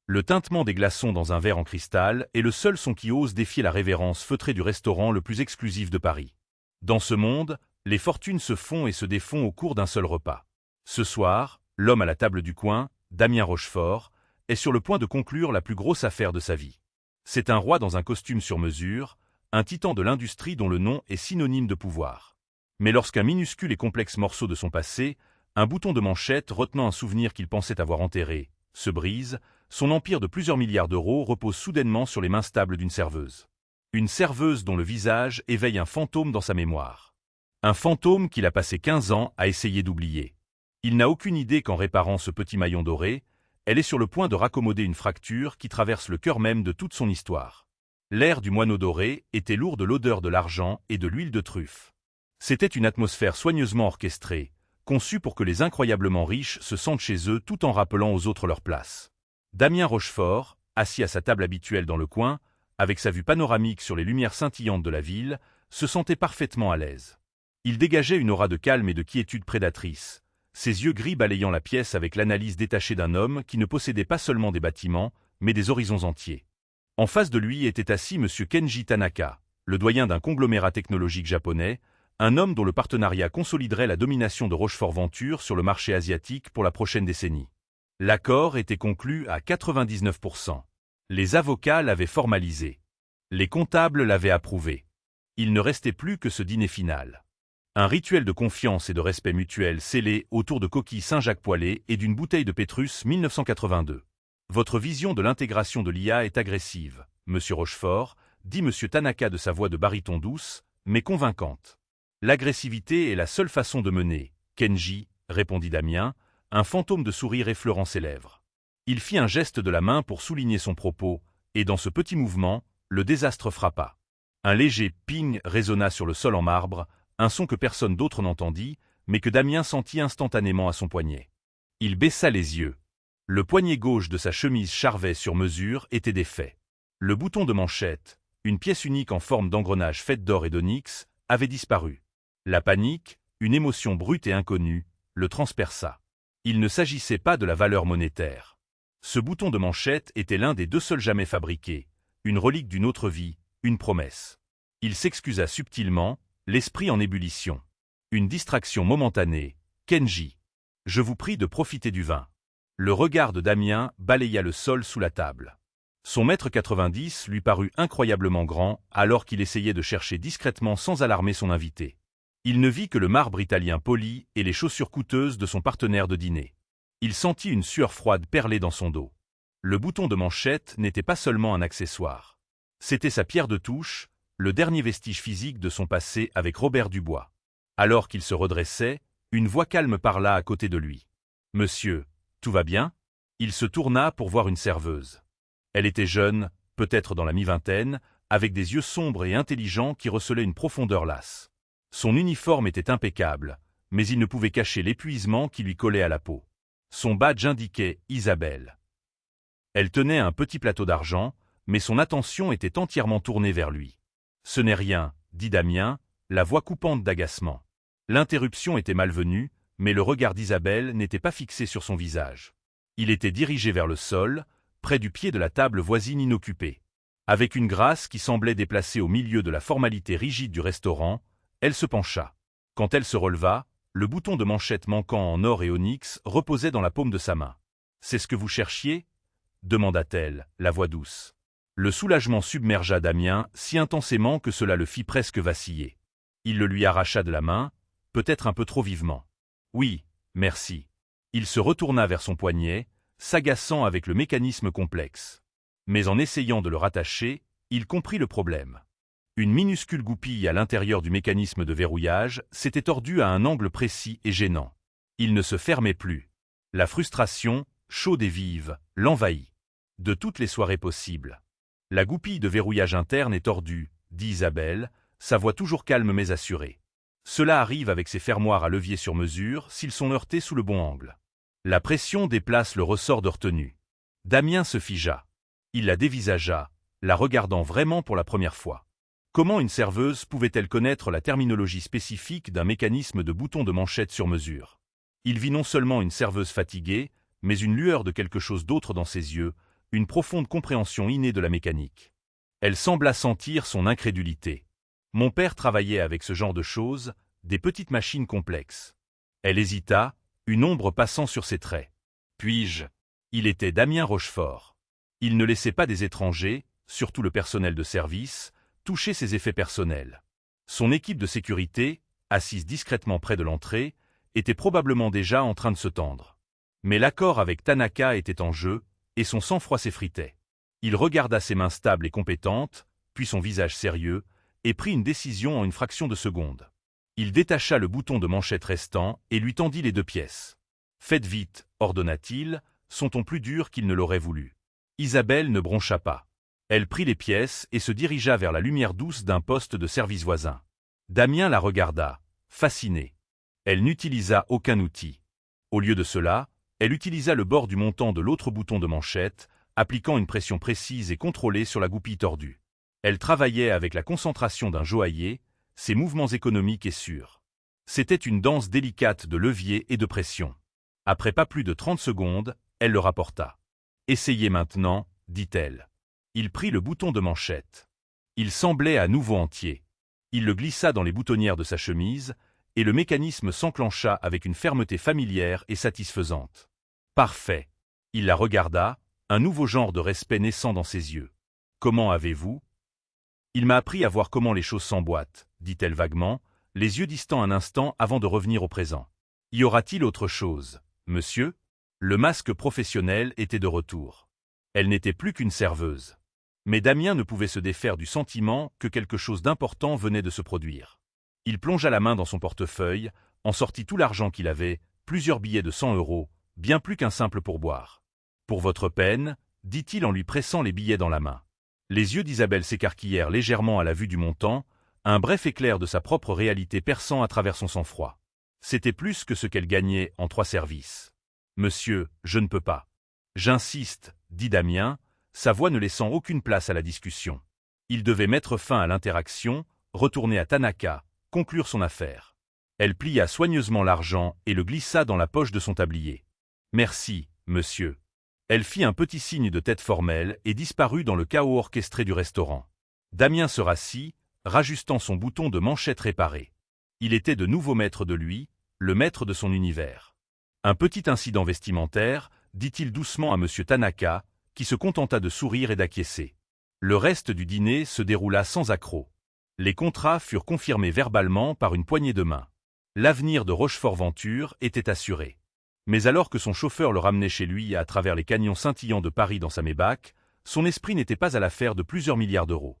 Le tintement des glaçons dans un verre en cristal est le seul son qui ose défier la révérence feutrée du restaurant le plus exclusif de Paris. Dans ce monde, les fortunes se font et se défont au cours d'un seul repas. Ce soir, l'homme à la table du coin, Damien Rochefort, est sur le point de conclure la plus grosse affaire de sa vie. C'est un roi dans un costume sur mesure, un titan de l'industrie dont le nom est synonyme de pouvoir. Mais lorsqu'un minuscule et complexe morceau de son passé, un bouton de manchette retenant un souvenir qu'il pensait avoir enterré, se brise, son empire de plusieurs milliards d'euros repose soudainement sur les mains stables d'une serveuse. Une serveuse dont le visage éveille un fantôme dans sa mémoire. Un fantôme qu'il a passé 15 ans à essayer d'oublier. Il n'a aucune idée qu'en réparant ce petit maillon doré, elle est sur le point de raccommoder une fracture qui traverse le cœur même de toute son histoire. L'air du moineau doré était lourd de l'odeur de l'argent et de l'huile de truffe. C'était une atmosphère soigneusement orchestrée, conçue pour que les incroyablement riches se sentent chez eux tout en rappelant aux autres leur place. Damien Rochefort, assis à sa table habituelle dans le coin, avec sa vue panoramique sur les lumières scintillantes de la ville, se sentait parfaitement à l'aise. Il dégageait une aura de calme et de quiétude prédatrice, ses yeux gris balayant la pièce avec l'analyse détachée d'un homme qui ne possédait pas seulement des bâtiments, mais des horizons entiers. En face de lui était assis M. Kenji Tanaka, le doyen d'un conglomérat technologique japonais, un homme dont le partenariat consoliderait la domination de Rochefort Venture sur le marché asiatique pour la prochaine décennie. L'accord était conclu à 99%. Les avocats l'avaient formalisé. Les comptables l'avaient approuvé. Il ne restait plus que ce dîner final. Un rituel de confiance et de respect mutuel scellé autour de coquilles Saint-Jacques poêlées et d'une bouteille de Pétrus 1982. Votre vision de l'intégration de l'IA est agressive, Monsieur Rochefort, dit Monsieur Tanaka de sa voix de baryton douce, mais convaincante. L'agressivité est la seule façon de mener, Kenji, répondit Damien, un fantôme de sourire effleurant ses lèvres. Il fit un geste de la main pour souligner son propos, et dans ce petit mouvement, le désastre frappa. Un léger ping résonna sur le sol en marbre, un son que personne d'autre n'entendit, mais que Damien sentit instantanément à son poignet. Il baissa les yeux. Le poignet gauche de sa chemise Charvet sur mesure était défait. Le bouton de manchette, une pièce unique en forme d'engrenage faite d'or et d'onyx, avait disparu. La panique, une émotion brute et inconnue, le transperça. Il ne s'agissait pas de la valeur monétaire. Ce bouton de manchette était l'un des deux seuls jamais fabriqués, une relique d'une autre vie, une promesse. Il s'excusa subtilement, l'esprit en ébullition. Une distraction momentanée, Kenji. Je vous prie de profiter du vin. Le regard de Damien balaya le sol sous la table. Son mètre 90 lui parut incroyablement grand alors qu'il essayait de chercher discrètement sans alarmer son invité. Il ne vit que le marbre italien poli et les chaussures coûteuses de son partenaire de dîner. Il sentit une sueur froide perler dans son dos. Le bouton de manchette n'était pas seulement un accessoire. C'était sa pierre de touche, le dernier vestige physique de son passé avec Robert Dubois. Alors qu'il se redressait, une voix calme parla à côté de lui. « Monsieur, tout va bien ?» Il se tourna pour voir une serveuse. Elle était jeune, peut-être dans la mi-vingtaine, avec des yeux sombres et intelligents qui recelaient une profondeur lasse. Son uniforme était impeccable, mais il ne pouvait cacher l'épuisement qui lui collait à la peau. Son badge indiquait « Isabelle ». Elle tenait un petit plateau d'argent, mais son attention était entièrement tournée vers lui. « Ce n'est rien, » dit Damien, la voix coupante d'agacement. L'interruption était malvenue, mais le regard d'Isabelle n'était pas fixé sur son visage. Il était dirigé vers le sol, près du pied de la table voisine inoccupée. Avec une grâce qui semblait déplacée au milieu de la formalité rigide du restaurant, elle se pencha. Quand elle se releva, le bouton de manchette manquant en or et onyx reposait dans la paume de sa main. « C'est ce que vous cherchiez ?» demanda-t-elle, la voix douce. Le soulagement submergea Damien si intensément que cela le fit presque vaciller. Il le lui arracha de la main, peut-être un peu trop vivement. « Oui, merci. » Il se retourna vers son poignet, s'agaçant avec le mécanisme complexe. Mais en essayant de le rattacher, il comprit le problème. Une minuscule goupille à l'intérieur du mécanisme de verrouillage s'était tordue à un angle précis et gênant. Il ne se fermait plus. La frustration, chaude et vive, l'envahit. De toutes les soirées possibles. La goupille de verrouillage interne est tordue, dit Isabelle, sa voix toujours calme mais assurée. Cela arrive avec ces fermoirs à levier sur mesure s'ils sont heurtés sous le bon angle. La pression déplace le ressort de retenue. Damien se figea. Il la dévisagea, la regardant vraiment pour la première fois. Comment une serveuse pouvait-elle connaître la terminologie spécifique d'un mécanisme de bouton de manchette sur mesure? Il vit non seulement une serveuse fatiguée, mais une lueur de quelque chose d'autre dans ses yeux, une profonde compréhension innée de la mécanique. Elle sembla sentir son incrédulité. Mon père travaillait avec ce genre de choses, des petites machines complexes. Elle hésita, une ombre passant sur ses traits. Puis-je? Il était Damien Rochefort. Il ne laissait pas des étrangers, surtout le personnel de service, toucher ses effets personnels. Son équipe de sécurité, assise discrètement près de l'entrée, était probablement déjà en train de se tendre. Mais l'accord avec Tanaka était en jeu, et son sang-froid s'effritait. Il regarda ses mains stables et compétentes, puis son visage sérieux, et prit une décision en une fraction de seconde. Il détacha le bouton de manchette restant et lui tendit les 2 pièces. « Faites vite, ordonna-t-il, son ton plus dur qu'il ne l'aurait voulu. Isabelle ne broncha pas. Elle prit les pièces et se dirigea vers la lumière douce d'un poste de service voisin. Damien la regarda, fasciné. Elle n'utilisa aucun outil. Au lieu de cela, elle utilisa le bord du montant de l'autre bouton de manchette, appliquant une pression précise et contrôlée sur la goupille tordue. Elle travaillait avec la concentration d'un joaillier, ses mouvements économiques et sûrs. C'était une danse délicate de levier et de pression. Après pas plus de 30 secondes, elle le rapporta. « Essayez maintenant, dit-elle. » Il prit le bouton de manchette. Il semblait à nouveau entier. Il le glissa dans les boutonnières de sa chemise, et le mécanisme s'enclencha avec une fermeté familière et satisfaisante. « Parfait. » Il la regarda, un nouveau genre de respect naissant dans ses yeux. « Comment avez-vous ? » « Il m'a appris à voir comment les choses s'emboîtent, » dit-elle vaguement, les yeux distants un instant avant de revenir au présent. « Y aura-t-il autre chose, monsieur ?» Le masque professionnel était de retour. Elle n'était plus qu'une serveuse. Mais Damien ne pouvait se défaire du sentiment que quelque chose d'important venait de se produire. Il plongea la main dans son portefeuille, en sortit tout l'argent qu'il avait, plusieurs billets de 100 €, bien plus qu'un simple pourboire. « Pour votre peine, » dit-il en lui pressant les billets dans la main. Les yeux d'Isabelle s'écarquillèrent légèrement à la vue du montant, un bref éclair de sa propre réalité perçant à travers son sang-froid. C'était plus que ce qu'elle gagnait en 3 services. « Monsieur, je ne peux pas. »« J'insiste, » dit Damien, sa voix ne laissant aucune place à la discussion. Il devait mettre fin à l'interaction, retourner à Tanaka, conclure son affaire. Elle plia soigneusement l'argent et le glissa dans la poche de son tablier. « Merci, monsieur. » Elle fit un petit signe de tête formelle et disparut dans le chaos orchestré du restaurant. Damien se rassit, rajustant son bouton de manchette réparé. Il était de nouveau maître de lui, le maître de son univers. Un petit incident vestimentaire, dit-il doucement à M. Tanaka, qui se contenta de sourire et d'acquiescer. Le reste du dîner se déroula sans accroc. Les contrats furent confirmés verbalement par une poignée de main. L'avenir de Rochefort-Venture était assuré. Mais alors que son chauffeur le ramenait chez lui à travers les canyons scintillants de Paris dans sa Maybach, son esprit n'était pas à l'affaire de plusieurs milliards d'euros.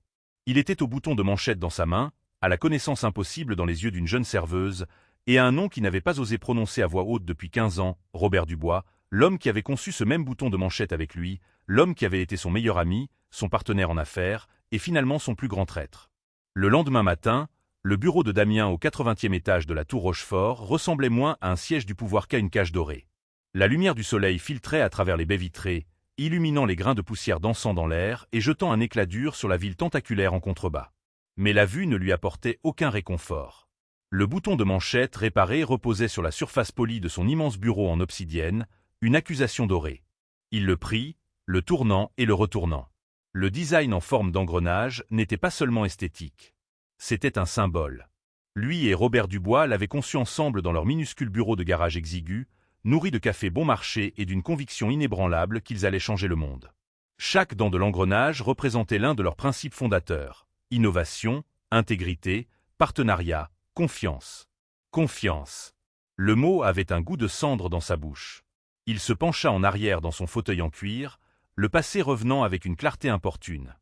Il était au bouton de manchette dans sa main, à la connaissance impossible dans les yeux d'une jeune serveuse, et à un nom qu'il n'avait pas osé prononcer à voix haute depuis 15 ans, Robert Dubois, l'homme qui avait conçu ce même bouton de manchette avec lui, l'homme qui avait été son meilleur ami, son partenaire en affaires, et finalement son plus grand traître. Le lendemain matin, le bureau de Damien au 80e étage de la tour Rochefort ressemblait moins à un siège du pouvoir qu'à une cage dorée. La lumière du soleil filtrait à travers les baies vitrées, illuminant les grains de poussière dansant dans l'air et jetant un éclat dur sur la ville tentaculaire en contrebas. Mais la vue ne lui apportait aucun réconfort. Le bouton de manchette réparé reposait sur la surface polie de son immense bureau en obsidienne, une accusation dorée. Il le prit, le tournant et le retournant. Le design en forme d'engrenage n'était pas seulement esthétique. C'était un symbole. Lui et Robert Dubois l'avaient conçu ensemble dans leur minuscule bureau de garage exigu, nourri de café bon marché et d'une conviction inébranlable qu'ils allaient changer le monde. Chaque dent de l'engrenage représentait l'un de leurs principes fondateurs. Innovation, intégrité, partenariat, confiance. Confiance. Le mot avait un goût de cendre dans sa bouche. Il se pencha en arrière dans son fauteuil en cuir, le passé revenant avec une clarté importune.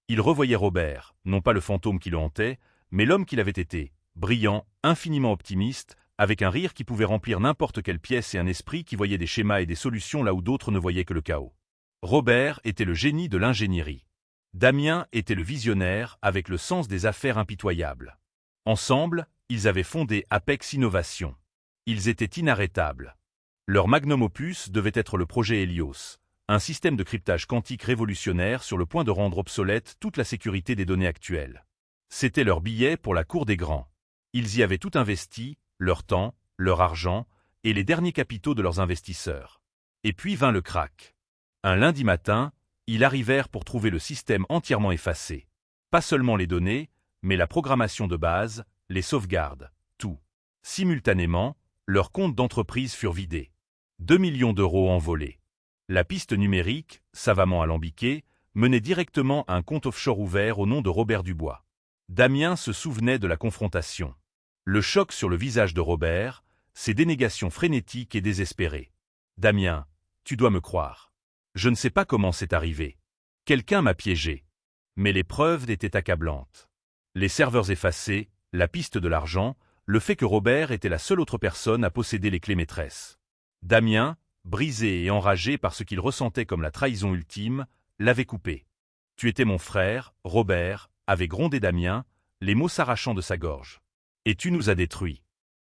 Il revoyait Robert, non pas le fantôme qui le hantait, mais l'homme qu'il avait été, brillant, infiniment optimiste, avec un rire qui pouvait remplir n'importe quelle pièce et un esprit qui voyait des schémas et des solutions là où d'autres ne voyaient que le chaos. Robert était le génie de l'ingénierie. Damien était le visionnaire avec le sens des affaires impitoyable. Ensemble, ils avaient fondé Apex Innovation. Ils étaient inarrêtables. Leur magnum opus devait être le projet Helios, un système de cryptage quantique révolutionnaire sur le point de rendre obsolète toute la sécurité des données actuelles. C'était leur billet pour la cour des grands. Ils y avaient tout investi, leur temps, leur argent et les derniers capitaux de leurs investisseurs. Et puis vint le krach. Un lundi matin, Ils arrivèrent pour trouver le système entièrement effacé. Pas seulement les données, mais la programmation de base, les sauvegardes, tout. Simultanément, leurs comptes d'entreprise furent vidés. 2 millions d'euros envolés. La piste numérique, savamment alambiquée, menait directement à un compte offshore ouvert au nom de Robert Dubois. Damien se souvenait de la confrontation. Le choc sur le visage de Robert, ses dénégations frénétiques et désespérées. « Damien, tu dois me croire. Je ne sais pas comment c'est arrivé. Quelqu'un m'a piégé. » Mais les preuves étaient accablantes. Les serveurs effacés, la piste de l'argent, le fait que Robert était la seule autre personne à posséder les clés maîtresses. Damien, brisé et enragé par ce qu'il ressentait comme la trahison ultime, l'avait coupé. « Tu étais mon frère, Robert », avait grondé Damien, les mots s'arrachant de sa gorge. « Et tu nous as détruits.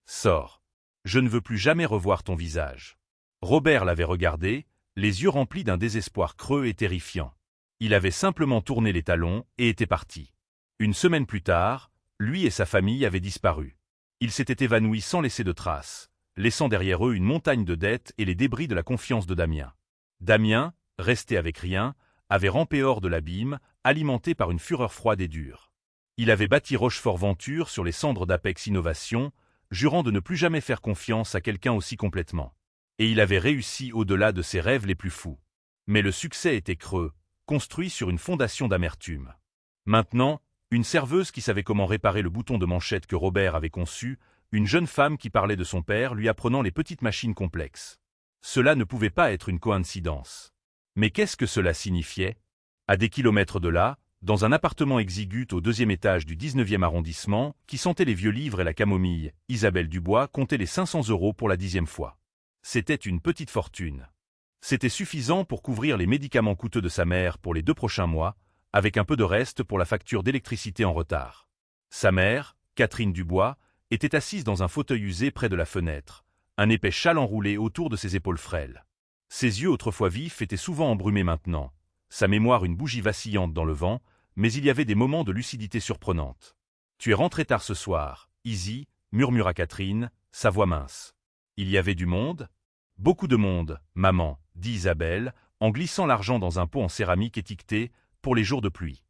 Sors. Je ne veux plus jamais revoir ton visage. » Robert l'avait regardé, les yeux remplis d'un désespoir creux et terrifiant. Il avait simplement tourné les talons et était parti. Une semaine plus tard, lui et sa famille avaient disparu. Ils s'étaient évanouis sans laisser de traces, laissant derrière eux une montagne de dettes et les débris de la confiance de Damien. Damien, resté avec rien, avait rampé hors de l'abîme, alimenté par une fureur froide et dure. Il avait bâti Rochefort Venture sur les cendres d'Apex Innovation, jurant de ne plus jamais faire confiance à quelqu'un aussi complètement. Et il avait réussi au-delà de ses rêves les plus fous. Mais le succès était creux, construit sur une fondation d'amertume. Maintenant, une serveuse qui savait comment réparer le bouton de manchette que Robert avait conçu, une jeune femme qui parlait de son père lui apprenant les petites machines complexes. Cela ne pouvait pas être une coïncidence. Mais qu'est-ce que cela signifiait? À des kilomètres de là, dans un appartement exigu au 2e étage du 19e arrondissement, qui sentait les vieux livres et la camomille, Isabelle Dubois comptait les 500 € pour la 10e fois. C'était une petite fortune. C'était suffisant pour couvrir les médicaments coûteux de sa mère pour les 2 prochains mois, avec un peu de reste pour la facture d'électricité en retard. Sa mère, Catherine Dubois, était assise dans un fauteuil usé près de la fenêtre, un épais châle enroulé autour de ses épaules frêles. Ses yeux autrefois vifs étaient souvent embrumés maintenant, sa mémoire une bougie vacillante dans le vent, mais il y avait des moments de lucidité surprenante. « Tu es rentré tard ce soir, Izzy » murmura Catherine, sa voix mince. « Il y avait du monde ?»« Beaucoup de monde, maman » dit Isabelle, en glissant l'argent dans un pot en céramique étiqueté « pour les jours de pluie ».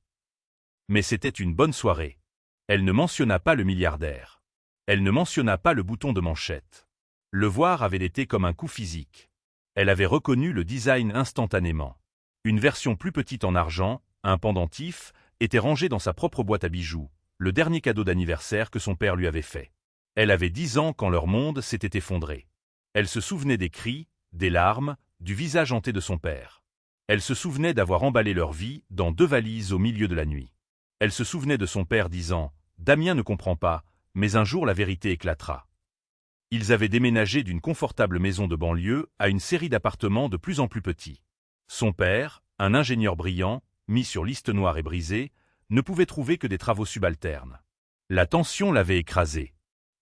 Mais c'était une bonne soirée. Elle ne mentionna pas le milliardaire. Elle ne mentionna pas le bouton de manchette. Le voir avait été comme un coup physique. Elle avait reconnu le design instantanément. Une version plus petite en argent, un pendentif, était rangée dans sa propre boîte à bijoux, le dernier cadeau d'anniversaire que son père lui avait fait. Elle avait 10 ans quand leur monde s'était effondré. Elle se souvenait des cris, des larmes, du visage hanté de son père. Elle se souvenait d'avoir emballé leur vie dans 2 valises au milieu de la nuit. Elle se souvenait de son père disant « Damien ne comprend pas, mais un jour la vérité éclatera ». Ils avaient déménagé d'une confortable maison de banlieue à une série d'appartements de plus en plus petits. Son père, un ingénieur brillant, mis sur liste noire et brisé, ne pouvait trouver que des travaux subalternes. La tension l'avait écrasé.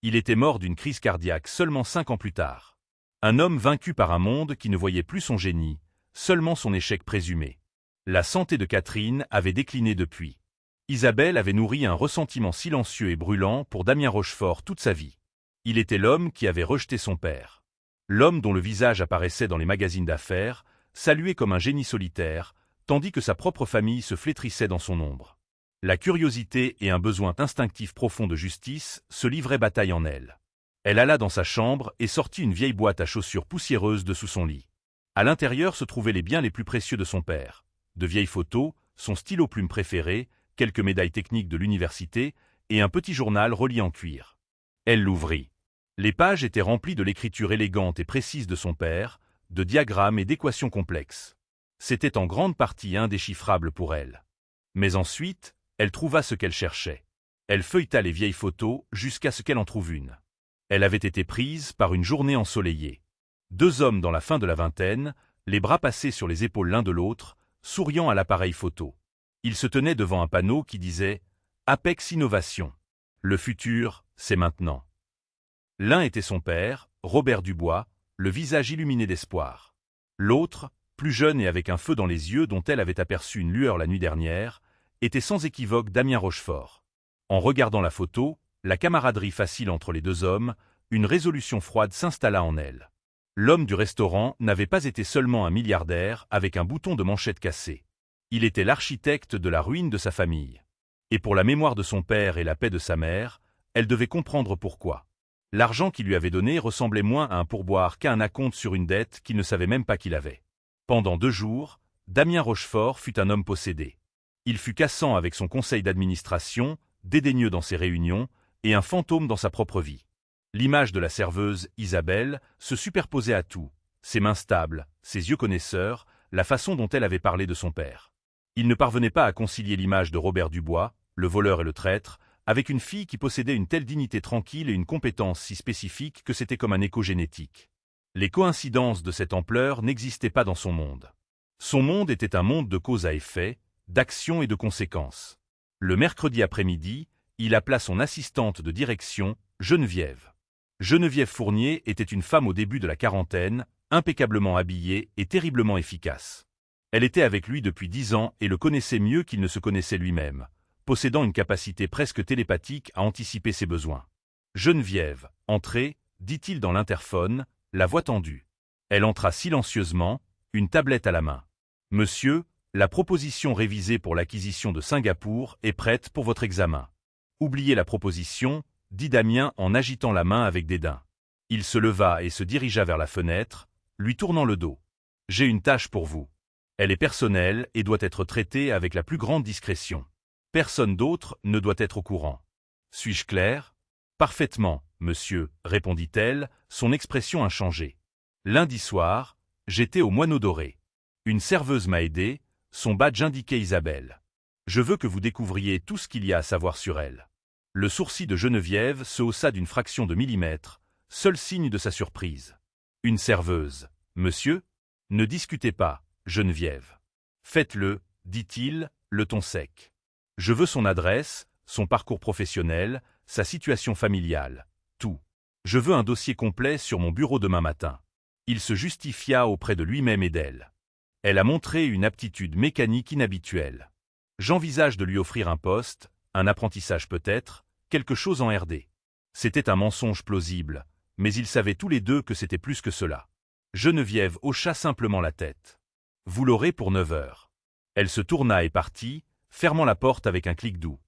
Il était mort d'une crise cardiaque seulement 5 ans plus tard. Un homme vaincu par un monde qui ne voyait plus son génie, seulement son échec présumé. La santé de Catherine avait décliné depuis. Isabelle avait nourri un ressentiment silencieux et brûlant pour Damien Rochefort toute sa vie. Il était l'homme qui avait rejeté son père. L'homme dont le visage apparaissait dans les magazines d'affaires, salué comme un génie solitaire, tandis que sa propre famille se flétrissait dans son ombre. La curiosité et un besoin instinctif profond de justice se livraient bataille en elle. Elle alla dans sa chambre et sortit une vieille boîte à chaussures poussiéreuse de sous son lit. À l'intérieur se trouvaient les biens les plus précieux de son père. De vieilles photos, son stylo plume préféré, quelques médailles techniques de l'université et un petit journal relié en cuir. Elle l'ouvrit. Les pages étaient remplies de l'écriture élégante et précise de son père, de diagrammes et d'équations complexes. C'était en grande partie indéchiffrable pour elle. Mais ensuite, elle trouva ce qu'elle cherchait. Elle feuilleta les vieilles photos jusqu'à ce qu'elle en trouve une. Elle avait été prise par une journée ensoleillée. 2 hommes dans la fin de la vingtaine, les bras passés sur les épaules l'un de l'autre, souriant à l'appareil photo. Ils se tenaient devant un panneau qui disait « Apex Innovation. Le futur, c'est maintenant ». L'un était son père, Robert Dubois, le visage illuminé d'espoir. L'autre, plus jeune et avec un feu dans les yeux dont elle avait aperçu une lueur la nuit dernière, était sans équivoque Damien Rochefort. En regardant la photo, la camaraderie facile entre les 2 hommes, une résolution froide s'installa en elle. L'homme du restaurant n'avait pas été seulement un milliardaire avec un bouton de manchette cassé. Il était l'architecte de la ruine de sa famille. Et pour la mémoire de son père et la paix de sa mère, elle devait comprendre pourquoi. L'argent qu'il lui avait donné ressemblait moins à un pourboire qu'à un acompte sur une dette qu'il ne savait même pas qu'il avait. Pendant 2 jours, Damien Rochefort fut un homme possédé. Il fut cassant avec son conseil d'administration, dédaigneux dans ses réunions, et un fantôme dans sa propre vie. L'image de la serveuse, Isabelle, se superposait à tout, ses mains stables, ses yeux connaisseurs, la façon dont elle avait parlé de son père. Il ne parvenait pas à concilier l'image de Robert Dubois, le voleur et le traître, avec une fille qui possédait une telle dignité tranquille et une compétence si spécifique que c'était comme un écho génétique. Les coïncidences de cette ampleur n'existaient pas dans son monde. Son monde était un monde de cause à effet, d'action et de conséquences. Le mercredi après-midi, il appela son assistante de direction, Geneviève. Geneviève Fournier était une femme au début de la quarantaine, impeccablement habillée et terriblement efficace. Elle était avec lui depuis 10 ans et le connaissait mieux qu'il ne se connaissait lui-même, possédant une capacité presque télépathique à anticiper ses besoins. « Geneviève, entrez », dit-il dans l'interphone, la voix tendue. Elle entra silencieusement, une tablette à la main. « Monsieur, la proposition révisée pour l'acquisition de Singapour est prête pour votre examen. » « Oubliez la proposition », dit Damien en agitant la main avec dédain. Il se leva et se dirigea vers la fenêtre, lui tournant le dos. « J'ai une tâche pour vous. Elle est personnelle et doit être traitée avec la plus grande discrétion. Personne d'autre ne doit être au courant. Suis-je clair ? » « Parfaitement, monsieur, » répondit-elle, son expression inchangée. « Lundi soir, j'étais au Moineau Doré. Une serveuse m'a aidé, son badge indiquait Isabelle. Je veux que vous découvriez tout ce qu'il y a à savoir sur elle. » Le sourcil de Geneviève se haussa d'une fraction de millimètre, seul signe de sa surprise. « Une serveuse, monsieur ? Ne discutez pas, Geneviève. Faites-le, dit-il, le ton sec. Je veux son adresse, son parcours professionnel, sa situation familiale, tout. Je veux un dossier complet sur mon bureau demain matin. Il se justifia auprès de lui-même et d'elle. Elle a montré une aptitude mécanique inhabituelle. J'envisage de lui offrir un poste, un apprentissage peut-être, quelque chose en RD. C'était un mensonge plausible, mais ils savaient tous les deux que c'était plus que cela. Geneviève hocha simplement la tête. Vous l'aurez pour 9 heures. Elle se tourna et partit, fermant la porte avec un clic doux.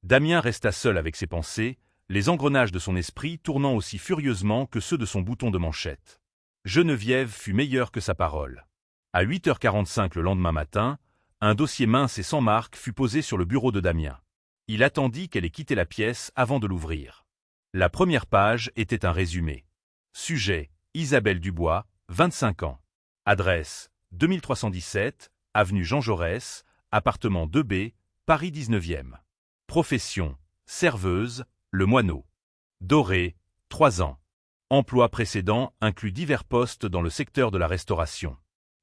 Damien resta seul avec ses pensées, les engrenages de son esprit tournant aussi furieusement que ceux de son bouton de manchette. Geneviève fut meilleure que sa parole. À 8h45 le lendemain matin, un dossier mince et sans marque fut posé sur le bureau de Damien. Il attendit qu'elle ait quitté la pièce avant de l'ouvrir. La première page était un résumé. Sujet, Isabelle Dubois, 25 ans. Adresse, 2317, avenue Jean Jaurès, appartement 2B, Paris 19e. Profession, serveuse, Le Moineau. Doré, 3 ans. Emploi précédent inclut divers postes dans le secteur de la restauration.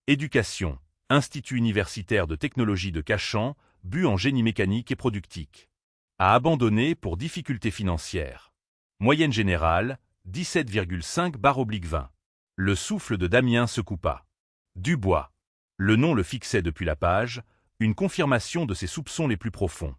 Éducation, Institut universitaire de technologie de Cachan, but en génie mécanique et productique. A abandonné pour difficultés financières. Moyenne générale, 17,5/20. Le souffle de Damien se coupa. Dubois. Le nom le fixait depuis la page, une confirmation de ses soupçons les plus profonds.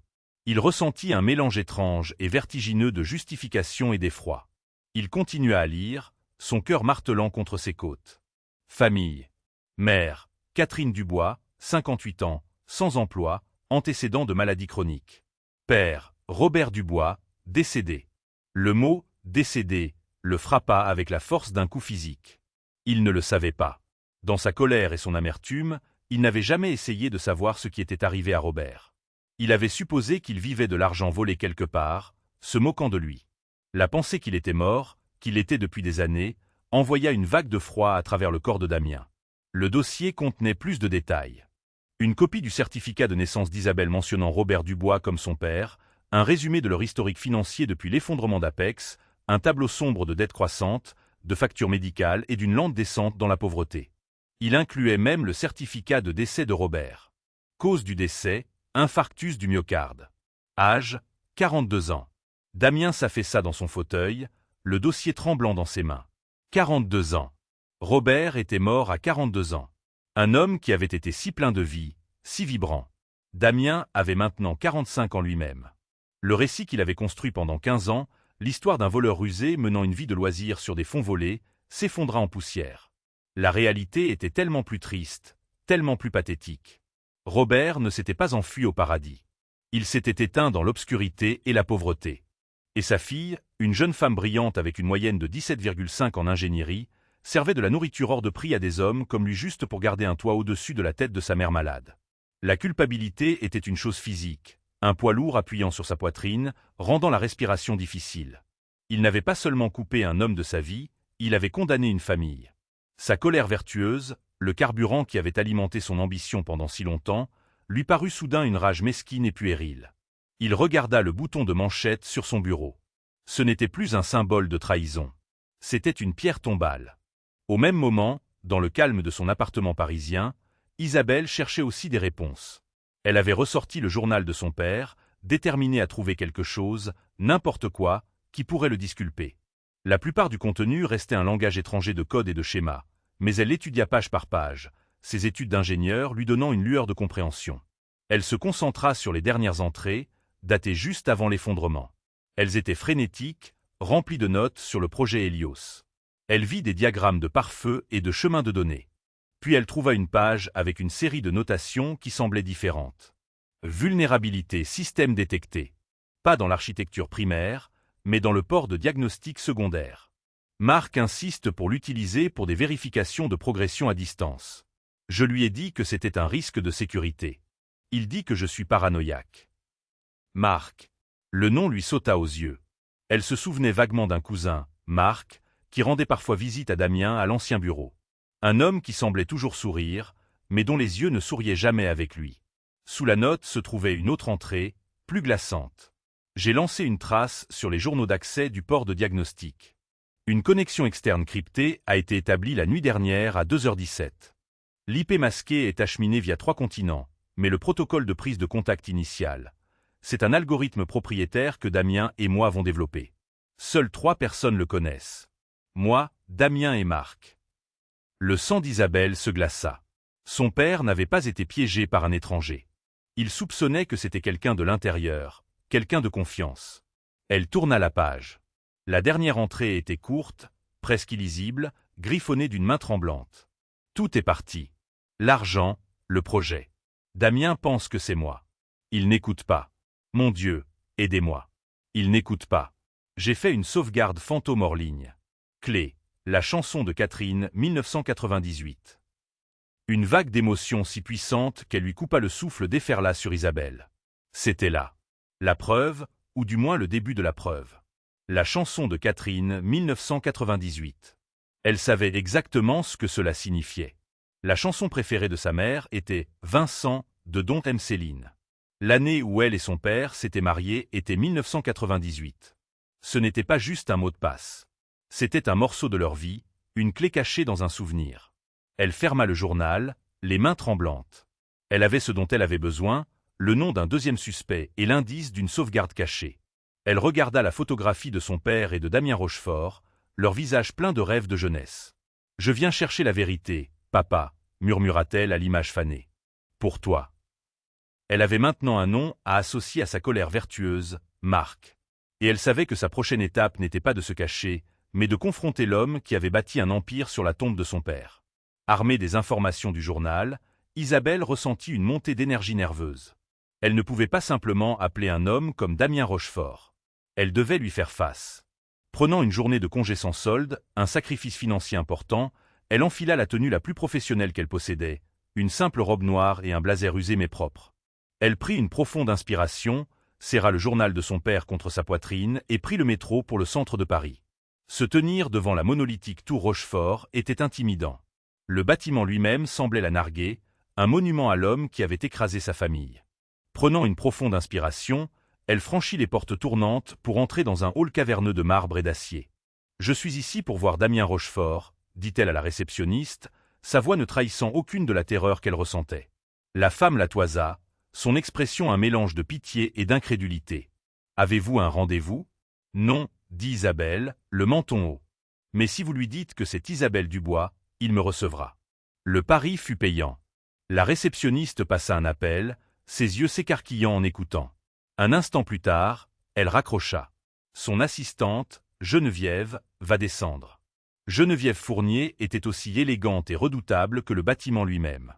Il ressentit un mélange étrange et vertigineux de justification et d'effroi. Il continua à lire, son cœur martelant contre ses côtes. Famille. Mère, Catherine Dubois, 58 ans, sans emploi, antécédent de maladie chronique. Père, Robert Dubois, décédé. Le mot « décédé » le frappa avec la force d'un coup physique. Il ne le savait pas. Dans sa colère et son amertume, il n'avait jamais essayé de savoir ce qui était arrivé à Robert. Il avait supposé qu'il vivait de l'argent volé quelque part, se moquant de lui. La pensée qu'il était mort, qu'il l'était depuis des années, envoya une vague de froid à travers le corps de Damien. Le dossier contenait plus de détails. Une copie du certificat de naissance d'Isabelle mentionnant Robert Dubois comme son père, un résumé de leur historique financier depuis l'effondrement d'Apex, un tableau sombre de dettes croissantes, de factures médicales et d'une lente descente dans la pauvreté. Il incluait même le certificat de décès de Robert. Cause du décès, infarctus du myocarde. Âge, 42 ans. Damien s'affaissa dans son fauteuil, le dossier tremblant dans ses mains. 42 ans. Robert était mort à 42 ans. Un homme qui avait été si plein de vie, si vibrant. Damien avait maintenant 45 ans lui-même. Le récit qu'il avait construit pendant 15 ans, l'histoire d'un voleur rusé menant une vie de loisirs sur des fonds volés, s'effondra en poussière. La réalité était tellement plus triste, tellement plus pathétique. Robert ne s'était pas enfui au paradis. Il s'était éteint dans l'obscurité et la pauvreté. Et sa fille, une jeune femme brillante avec une moyenne de 17,5 en ingénierie, servait de la nourriture hors de prix à des hommes comme lui juste pour garder un toit au-dessus de la tête de sa mère malade. La culpabilité était une chose physique, un poids lourd appuyant sur sa poitrine, rendant la respiration difficile. Il n'avait pas seulement coupé un homme de sa vie, il avait condamné une famille. Sa colère vertueuse, le carburant qui avait alimenté son ambition pendant si longtemps, lui parut soudain une rage mesquine et puérile. Il regarda le bouton de manchette sur son bureau. Ce n'était plus un symbole de trahison. C'était une pierre tombale. Au même moment, dans le calme de son appartement parisien, Isabelle cherchait aussi des réponses. Elle avait ressorti le journal de son père, déterminée à trouver quelque chose, n'importe quoi, qui pourrait le disculper. La plupart du contenu restait un langage étranger de code et de schémas, mais elle l'étudia page par page, ses études d'ingénieur lui donnant une lueur de compréhension. Elle se concentra sur les dernières entrées, datées juste avant l'effondrement. Elles étaient frénétiques, remplies de notes sur le projet Hélios. Elle vit des diagrammes de pare-feu et de chemins de données. Puis elle trouva une page avec une série de notations qui semblaient différentes. Vulnérabilité système détecté. Pas dans l'architecture primaire, mais dans le port de diagnostic secondaire. Marc insiste pour l'utiliser pour des vérifications de progression à distance. Je lui ai dit que c'était un risque de sécurité. Il dit que je suis paranoïaque. Marc. Le nom lui sauta aux yeux. Elle se souvenait vaguement d'un cousin, Marc, qui rendait parfois visite à Damien à l'ancien bureau. Un homme qui semblait toujours sourire, mais dont les yeux ne souriaient jamais avec lui. Sous la note se trouvait une autre entrée, plus glaçante. J'ai lancé une trace sur les journaux d'accès du port de diagnostic. Une connexion externe cryptée a été établie la nuit dernière à 2h17. L'IP masqué est acheminé via 3 continents, mais le protocole de prise de contact initial, c'est un algorithme propriétaire que Damien et moi avons développé. Seules 3 personnes le connaissent. Moi, Damien et Marc. Le sang d'Isabelle se glaça. Son père n'avait pas été piégé par un étranger. Il soupçonnait que c'était quelqu'un de l'intérieur, quelqu'un de confiance. Elle tourna la page. La dernière entrée était courte, presque illisible, griffonnée d'une main tremblante. Tout est parti. L'argent, le projet. Damien pense que c'est moi. Il n'écoute pas. Mon Dieu, aidez-moi. Il n'écoute pas. J'ai fait une sauvegarde fantôme hors ligne. Clé, la chanson de Catherine, 1998. Une vague d'émotion si puissante qu'elle lui coupa le souffle déferla sur Isabelle. C'était là. La preuve, ou du moins le début de la preuve. La chanson de Catherine, 1998. Elle savait exactement ce que cela signifiait. La chanson préférée de sa mère était « Vincent » de Don't Aime Céline. L'année où elle et son père s'étaient mariés était 1998. Ce n'était pas juste un mot de passe. C'était un morceau de leur vie, une clé cachée dans un souvenir. Elle ferma le journal, les mains tremblantes. Elle avait ce dont elle avait besoin, le nom d'un deuxième suspect et l'indice d'une sauvegarde cachée. Elle regarda la photographie de son père et de Damien Rochefort, leur visage plein de rêves de jeunesse. « Je viens chercher la vérité, papa », murmura-t-elle à l'image fanée. « Pour toi. » Elle avait maintenant un nom à associer à sa colère vertueuse, Marc. Et elle savait que sa prochaine étape n'était pas de se cacher, mais de confronter l'homme qui avait bâti un empire sur la tombe de son père. Armée des informations du journal, Isabelle ressentit une montée d'énergie nerveuse. Elle ne pouvait pas simplement appeler un homme comme Damien Rochefort. Elle devait lui faire face. Prenant une journée de congé sans solde, un sacrifice financier important, elle enfila la tenue la plus professionnelle qu'elle possédait, une simple robe noire et un blazer usé mais propre. Elle prit une profonde inspiration, serra le journal de son père contre sa poitrine et prit le métro pour le centre de Paris. Se tenir devant la monolithique tour Rochefort était intimidant. Le bâtiment lui-même semblait la narguer, un monument à l'homme qui avait écrasé sa famille. Prenant une profonde inspiration, elle franchit les portes tournantes pour entrer dans un hall caverneux de marbre et d'acier. « Je suis ici pour voir Damien Rochefort », dit-elle à la réceptionniste, sa voix ne trahissant aucune de la terreur qu'elle ressentait. La femme la toisa, son expression un mélange de pitié et d'incrédulité. « Avez-vous un rendez-vous »« Non, » dit Isabelle, le menton haut. « Mais si vous lui dites que c'est Isabelle Dubois, il me recevra. » Le pari fut payant. La réceptionniste passa un appel, ses yeux s'écarquillant en écoutant. Un instant plus tard, elle raccrocha. Son assistante, Geneviève, va descendre. Geneviève Fournier était aussi élégante et redoutable que le bâtiment lui-même.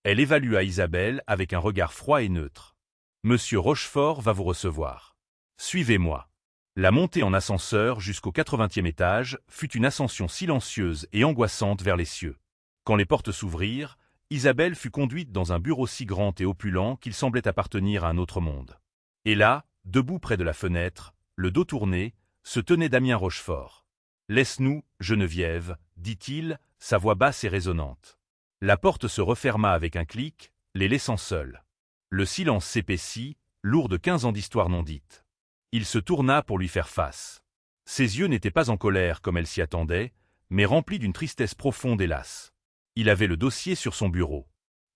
Elle évalua Isabelle avec un regard froid et neutre. « Monsieur Rochefort va vous recevoir. Suivez-moi. » La montée en ascenseur jusqu'au 80e étage fut une ascension silencieuse et angoissante vers les cieux. Quand les portes s'ouvrirent, Isabelle fut conduite dans un bureau si grand et opulent qu'il semblait appartenir à un autre monde. Et là, debout près de la fenêtre, le dos tourné, se tenait Damien Rochefort. « Laisse-nous, Geneviève, dit-il, sa voix basse et résonnante. La porte se referma avec un clic, les laissant seuls. Le silence s'épaissit, lourd de 15 ans d'histoire non dite. Il se tourna pour lui faire face. Ses yeux n'étaient pas en colère comme elle s'y attendait, mais remplis d'une tristesse profonde et lasse. Il avait le dossier sur son bureau.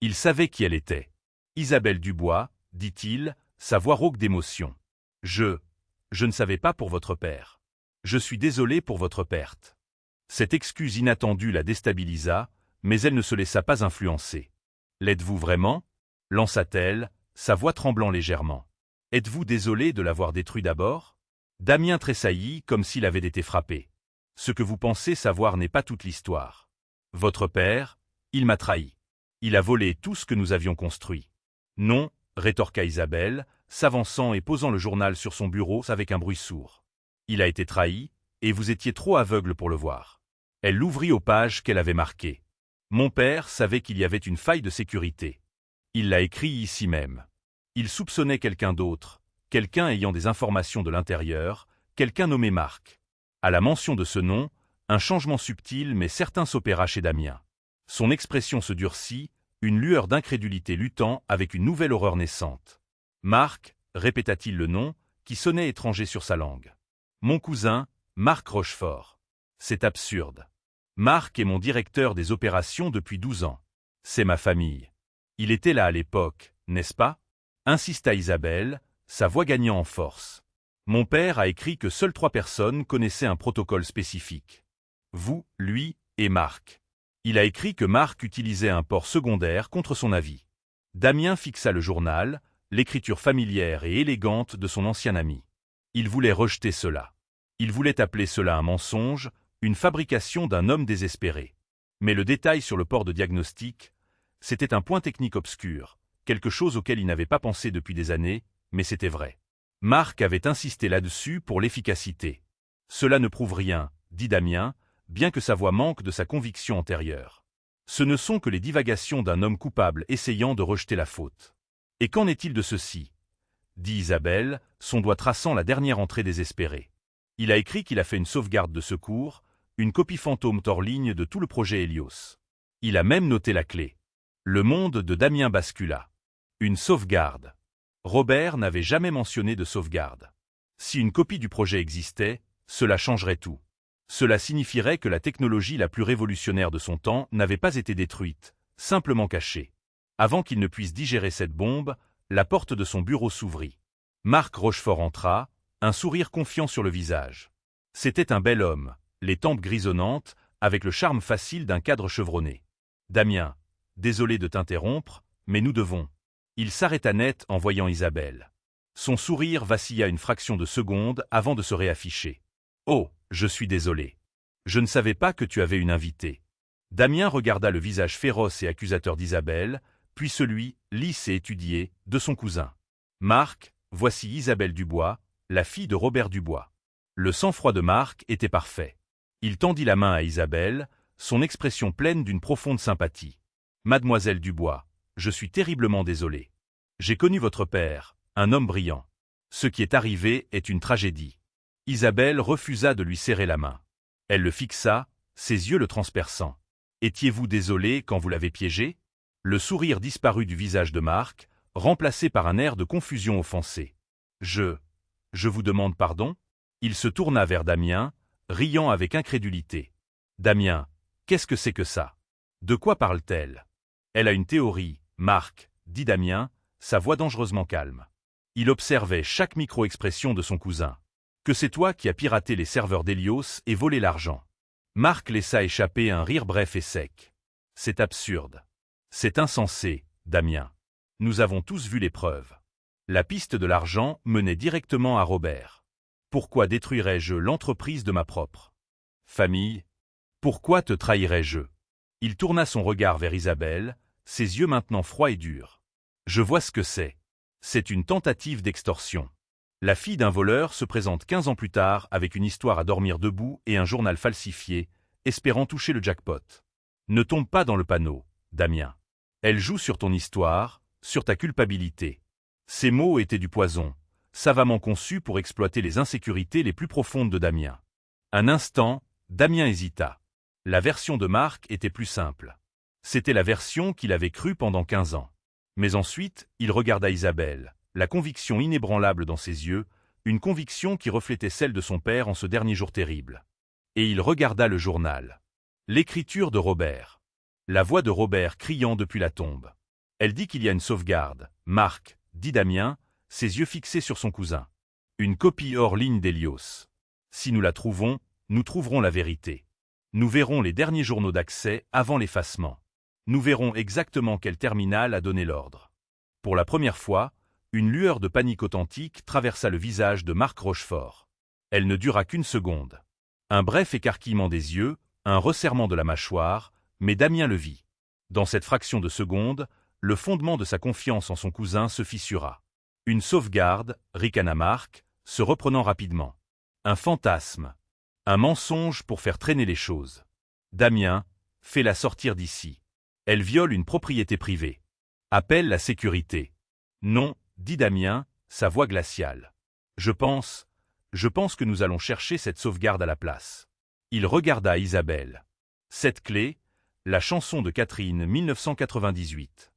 Il savait qui elle était. « Isabelle Dubois, dit-il, sa voix rauque d'émotion. Je ne savais pas pour votre père. Je suis désolé pour votre perte. » Cette excuse inattendue la déstabilisa, mais elle ne se laissa pas influencer. « L'êtes-vous vraiment » lança-t-elle, sa voix tremblant légèrement. « Êtes-vous désolé de l'avoir détruit d'abord » Damien tressaillit comme s'il avait été frappé. « Ce que vous pensez savoir n'est pas toute l'histoire. Votre père, il m'a trahi. Il a volé tout ce que nous avions construit. »« Non » rétorqua Isabelle, s'avançant et posant le journal sur son bureau avec un bruit sourd. « Il a été trahi, et vous étiez trop aveugle pour le voir. » Elle l'ouvrit aux pages qu'elle avait marquées. « Mon père savait qu'il y avait une faille de sécurité. Il l'a écrit ici même. Il soupçonnait quelqu'un d'autre, quelqu'un ayant des informations de l'intérieur, quelqu'un nommé Marc. À la mention de ce nom, un changement subtil mais certain s'opéra chez Damien. Son expression se durcit, une lueur d'incrédulité luttant avec une nouvelle horreur naissante. « Marc » répéta-t-il le nom, qui sonnait étranger sur sa langue. « Mon cousin, Marc Rochefort. C'est absurde. Marc est mon directeur des opérations depuis 12 ans. C'est ma famille. Il était là à l'époque, n'est-ce pas ?» insista Isabelle, sa voix gagnant en force. « Mon père a écrit que seules 3 personnes connaissaient un protocole spécifique. Vous, lui et Marc. Il a écrit que Marc utilisait un port secondaire contre son avis. » Damien fixa le journal, l'écriture familière et élégante de son ancien ami. Il voulait rejeter cela. Il voulait appeler cela un mensonge, une fabrication d'un homme désespéré. Mais le détail sur le port de diagnostic, c'était un point technique obscur, quelque chose auquel il n'avait pas pensé depuis des années, mais c'était vrai. Marc avait insisté là-dessus pour l'efficacité. « Cela ne prouve rien, » dit Damien, bien que sa voix manque de sa conviction antérieure. « Ce ne sont que les divagations d'un homme coupable essayant de rejeter la faute. »« Et qu'en est-il de ceci ?» dit Isabelle, son doigt traçant la dernière entrée désespérée. « Il a écrit qu'il a fait une sauvegarde de secours, une copie fantôme hors ligne de tout le projet Hélios. Il a même noté la clé. » Le monde de Damien bascula. Une sauvegarde. Robert n'avait jamais mentionné de sauvegarde. Si une copie du projet existait, cela changerait tout. Cela signifierait que la technologie la plus révolutionnaire de son temps n'avait pas été détruite, simplement cachée. Avant qu'il ne puisse digérer cette bombe, la porte de son bureau s'ouvrit. Marc Rochefort entra, un sourire confiant sur le visage. C'était un bel homme, les tempes grisonnantes, avec le charme facile d'un cadre chevronné. « Damien, désolé de t'interrompre, mais nous devons. » Il s'arrêta net en voyant Isabelle. Son sourire vacilla une fraction de seconde avant de se réafficher. « Oh, je suis désolé. Je ne savais pas que tu avais une invitée. » Damien regarda le visage féroce et accusateur d'Isabelle, puis celui, lisse et étudié, de son cousin. « Marc, voici Isabelle Dubois, la fille de Robert Dubois. » Le sang-froid de Marc était parfait. Il tendit la main à Isabelle, son expression pleine d'une profonde sympathie. « Mademoiselle Dubois, je suis terriblement désolé. J'ai connu votre père, un homme brillant. Ce qui est arrivé est une tragédie. » Isabelle refusa de lui serrer la main. Elle le fixa, ses yeux le transperçant. « Étiez-vous désolé quand vous l'avez piégé ?» Le sourire disparut du visage de Marc, remplacé par un air de confusion offensée. « Je vous demande pardon ?» Il se tourna vers Damien, riant avec incrédulité. « Damien, qu'est-ce que c'est que ça? De quoi parle-t-elle ?»« Elle a une théorie, Marc, » dit Damien, sa voix dangereusement calme. Il observait chaque micro-expression de son cousin. « Que c'est toi qui as piraté les serveurs d'Hélios et volé l'argent. » Marc laissa échapper un rire bref et sec. « C'est absurde. C'est insensé, Damien. Nous avons tous vu les preuves. La piste de l'argent menait directement à Robert. Pourquoi détruirais-je l'entreprise de ma propre famille? Pourquoi te trahirais-je » Il tourna son regard vers Isabelle, ses yeux maintenant froids et durs. Je vois ce que c'est. C'est une tentative d'extorsion. La fille d'un voleur se présente 15 ans plus tard avec une histoire à dormir debout et un journal falsifié, espérant toucher le jackpot. Ne tombe pas dans le panneau, Damien. Elle joue sur ton histoire, sur ta culpabilité. Ces mots étaient du poison, savamment conçus pour exploiter les insécurités les plus profondes de Damien. Un instant, Damien hésita. La version de Marc était plus simple. C'était la version qu'il avait crue pendant 15 ans. Mais ensuite, il regarda Isabelle, la conviction inébranlable dans ses yeux, une conviction qui reflétait celle de son père en ce dernier jour terrible. Et il regarda le journal. L'écriture de Robert. La voix de Robert criant depuis la tombe. Elle dit qu'il y a une sauvegarde. Marc, dit Damien, ses yeux fixés sur son cousin. Une copie hors ligne d'Hélios. Si nous la trouvons, nous trouverons la vérité. Nous verrons les derniers journaux d'accès avant l'effacement. Nous verrons exactement quel terminal a donné l'ordre. Pour la première fois, une lueur de panique authentique traversa le visage de Marc Rochefort. Elle ne dura qu'une seconde. Un bref écarquillement des yeux, un resserrement de la mâchoire, mais Damien le vit. Dans cette fraction de seconde, le fondement de sa confiance en son cousin se fissura. Une sauvegarde, ricana Marc, se reprenant rapidement. Un fantasme. Un mensonge pour faire traîner les choses. Damien, fais-la sortir d'ici. Elle viole une propriété privée. Appelle la sécurité. Non, dit Damien, sa voix glaciale. Je pense que nous allons chercher cette sauvegarde à la place. Il regarda Isabelle. Cette clé, la chanson de Catherine 1998.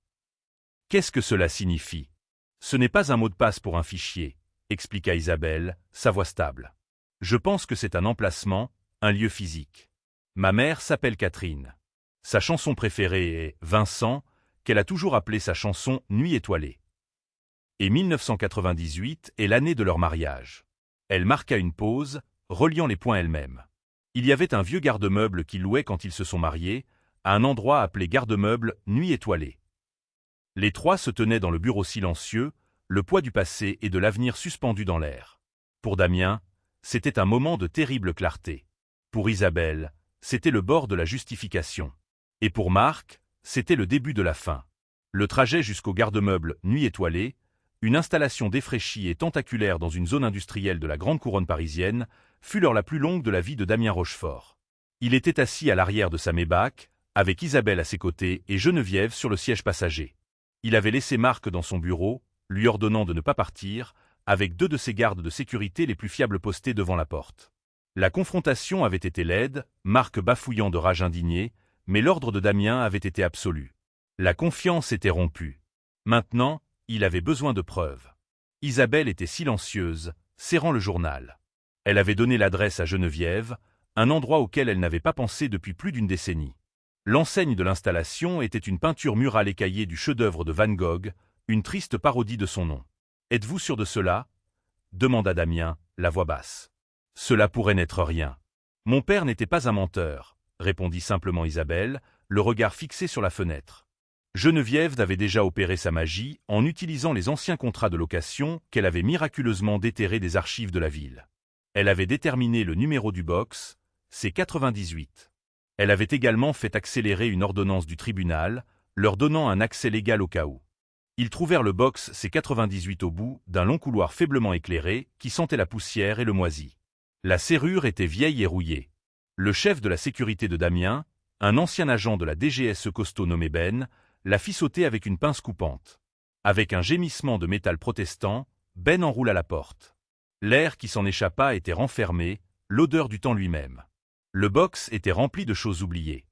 Qu'est-ce que cela signifie? Ce n'est pas un mot de passe pour un fichier, expliqua Isabelle, sa voix stable. Je pense que c'est un emplacement, un lieu physique. Ma mère s'appelle Catherine. Sa chanson préférée est Vincent, qu'elle a toujours appelée sa chanson Nuit étoilée. Et 1998 est l'année de leur mariage. Elle marqua une pause, reliant les points elle-même. Il y avait un vieux garde-meuble qu'ils louaient quand ils se sont mariés, à un endroit appelé garde-meuble Nuit étoilée. Les trois se tenaient dans le bureau silencieux, le poids du passé et de l'avenir suspendu dans l'air. Pour Damien, c'était un moment de terrible clarté. Pour Isabelle, c'était le bord de la justification. Et pour Marc, c'était le début de la fin. Le trajet jusqu'au garde-meuble Nuit étoilée, une installation défraîchie et tentaculaire dans une zone industrielle de la grande couronne parisienne, fut l'heure la plus longue de la vie de Damien Rochefort. Il était assis à l'arrière de sa Maybach, avec Isabelle à ses côtés et Geneviève sur le siège passager. Il avait laissé Marc dans son bureau, lui ordonnant de ne pas partir, avec deux de ses gardes de sécurité les plus fiables postés devant la porte. La confrontation avait été laide, Marc bafouillant de rage indignée, mais l'ordre de Damien avait été absolu. La confiance était rompue. Maintenant, il avait besoin de preuves. Isabelle était silencieuse, serrant le journal. Elle avait donné l'adresse à Geneviève, un endroit auquel elle n'avait pas pensé depuis plus d'une décennie. L'enseigne de l'installation était une peinture murale écaillée du chef-d'œuvre de Van Gogh, une triste parodie de son nom. « Êtes-vous sûr de cela » demanda Damien, la voix basse. « Cela pourrait n'être rien. Mon père n'était pas un menteur, » répondit simplement Isabelle, le regard fixé sur la fenêtre. Geneviève avait déjà opéré sa magie en utilisant les anciens contrats de location qu'elle avait miraculeusement déterrés des archives de la ville. Elle avait déterminé le numéro du box, c'est 98. Elle avait également fait accélérer une ordonnance du tribunal, leur donnant un accès légal au cas où. Ils trouvèrent le box C98 au bout d'un long couloir faiblement éclairé qui sentait la poussière et le moisi. La serrure était vieille et rouillée. Le chef de la sécurité de Damien, un ancien agent de la DGSE costaud nommé Ben, la fit sauter avec une pince coupante. Avec un gémissement de métal protestant, Ben enroula la porte. L'air qui s'en échappa était renfermé, l'odeur du temps lui-même. Le box était rempli de choses oubliées.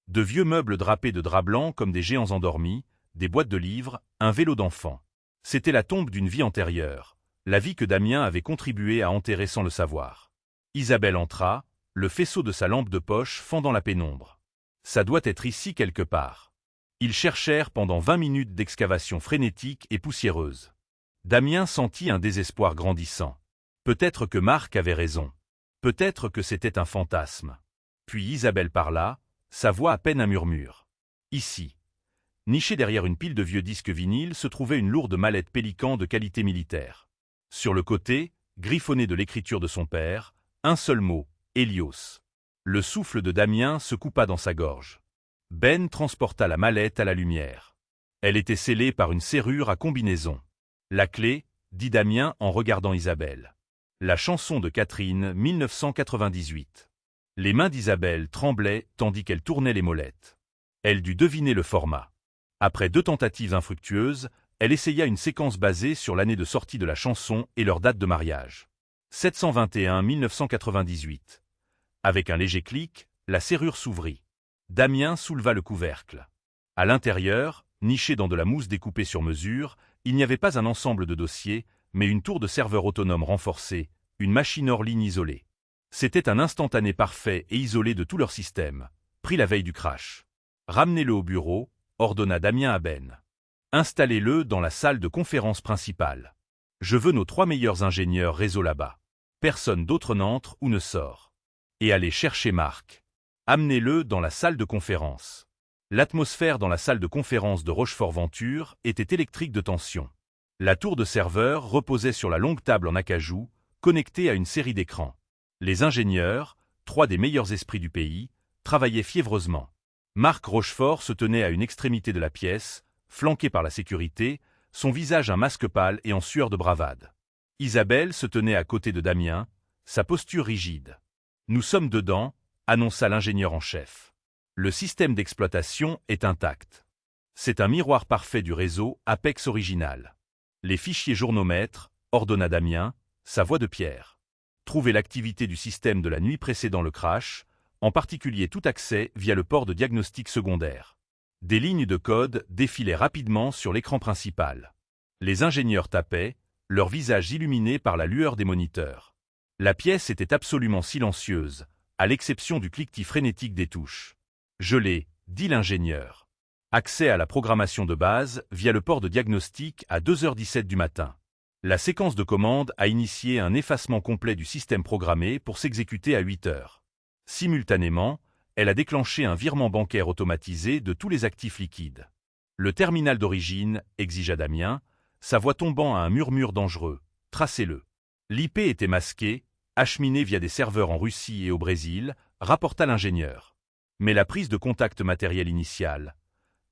De vieux meubles drapés de drap blanc comme des géants endormis, des boîtes de livres, un vélo d'enfant. C'était la tombe d'une vie antérieure, la vie que Damien avait contribué à enterrer sans le savoir. Isabelle entra, le faisceau de sa lampe de poche fendant la pénombre. Ça doit être ici quelque part. Ils cherchèrent pendant 20 minutes d'excavation frénétique et poussiéreuse. Damien sentit un désespoir grandissant. Peut-être que Marc avait raison. Peut-être que c'était un fantasme. Puis Isabelle parla, sa voix à peine un murmure. Ici. Nichée derrière une pile de vieux disques vinyles se trouvait une lourde mallette Pélican de qualité militaire. Sur le côté, griffonné de l'écriture de son père, un seul mot, Hélios. Le souffle de Damien se coupa dans sa gorge. Ben transporta la mallette à la lumière. Elle était scellée par une serrure à combinaison. La clé, dit Damien en regardant Isabelle. La chanson de Catherine, 1998. Les mains d'Isabelle tremblaient tandis qu'elle tournait les molettes. Elle dut deviner le format. Après 2 tentatives infructueuses, elle essaya une séquence basée sur l'année de sortie de la chanson et leur date de mariage. 721-1998. Avec un léger clic, la serrure s'ouvrit. Damien souleva le couvercle. À l'intérieur, niché dans de la mousse découpée sur mesure, il n'y avait pas un ensemble de dossiers, mais une tour de serveur autonome renforcée, une machine hors ligne isolée. C'était un instantané parfait et isolé de tout leur système, pris la veille du crash. « Ramenez-le au bureau », ordonna Damien à Ben. « Installez-le dans la salle de conférence principale. Je veux nos 3 meilleurs ingénieurs réseau là-bas. Personne d'autre n'entre ou ne sort. Et allez chercher Marc. Amenez-le dans la salle de conférence. » L'atmosphère dans la salle de conférence de Rochefort-Venture était électrique de tension. La tour de serveur reposait sur la longue table en acajou, connectée à une série d'écrans. Les ingénieurs, 3 des meilleurs esprits du pays, travaillaient fiévreusement. Marc Rochefort se tenait à une extrémité de la pièce, flanqué par la sécurité, son visage un masque pâle et en sueur de bravade. Isabelle se tenait à côté de Damien, sa posture rigide. « Nous sommes dedans », annonça l'ingénieur en chef. Le système d'exploitation est intact. C'est un miroir parfait du réseau Apex original. Les fichiers journomètres, ordonna Damien, sa voix de pierre. Trouvez l'activité du système de la nuit précédant le crash, en particulier tout accès via le port de diagnostic secondaire. Des lignes de code défilaient rapidement sur l'écran principal. Les ingénieurs tapaient, leurs visages illuminés par la lueur des moniteurs. La pièce était absolument silencieuse, à l'exception du cliquetis frénétique des touches. « Je l'ai », dit l'ingénieur. Accès à la programmation de base via le port de diagnostic à 2h17 du matin. La séquence de commande a initié un effacement complet du système programmé pour s'exécuter à 8h. Simultanément, elle a déclenché un virement bancaire automatisé de tous les actifs liquides. Le terminal d'origine, exigea Damien, sa voix tombant à un murmure dangereux. Tracez-le. L'IP était masqué, acheminé via des serveurs en Russie et au Brésil, rapporta l'ingénieur. Mais la prise de contact matériel initiale.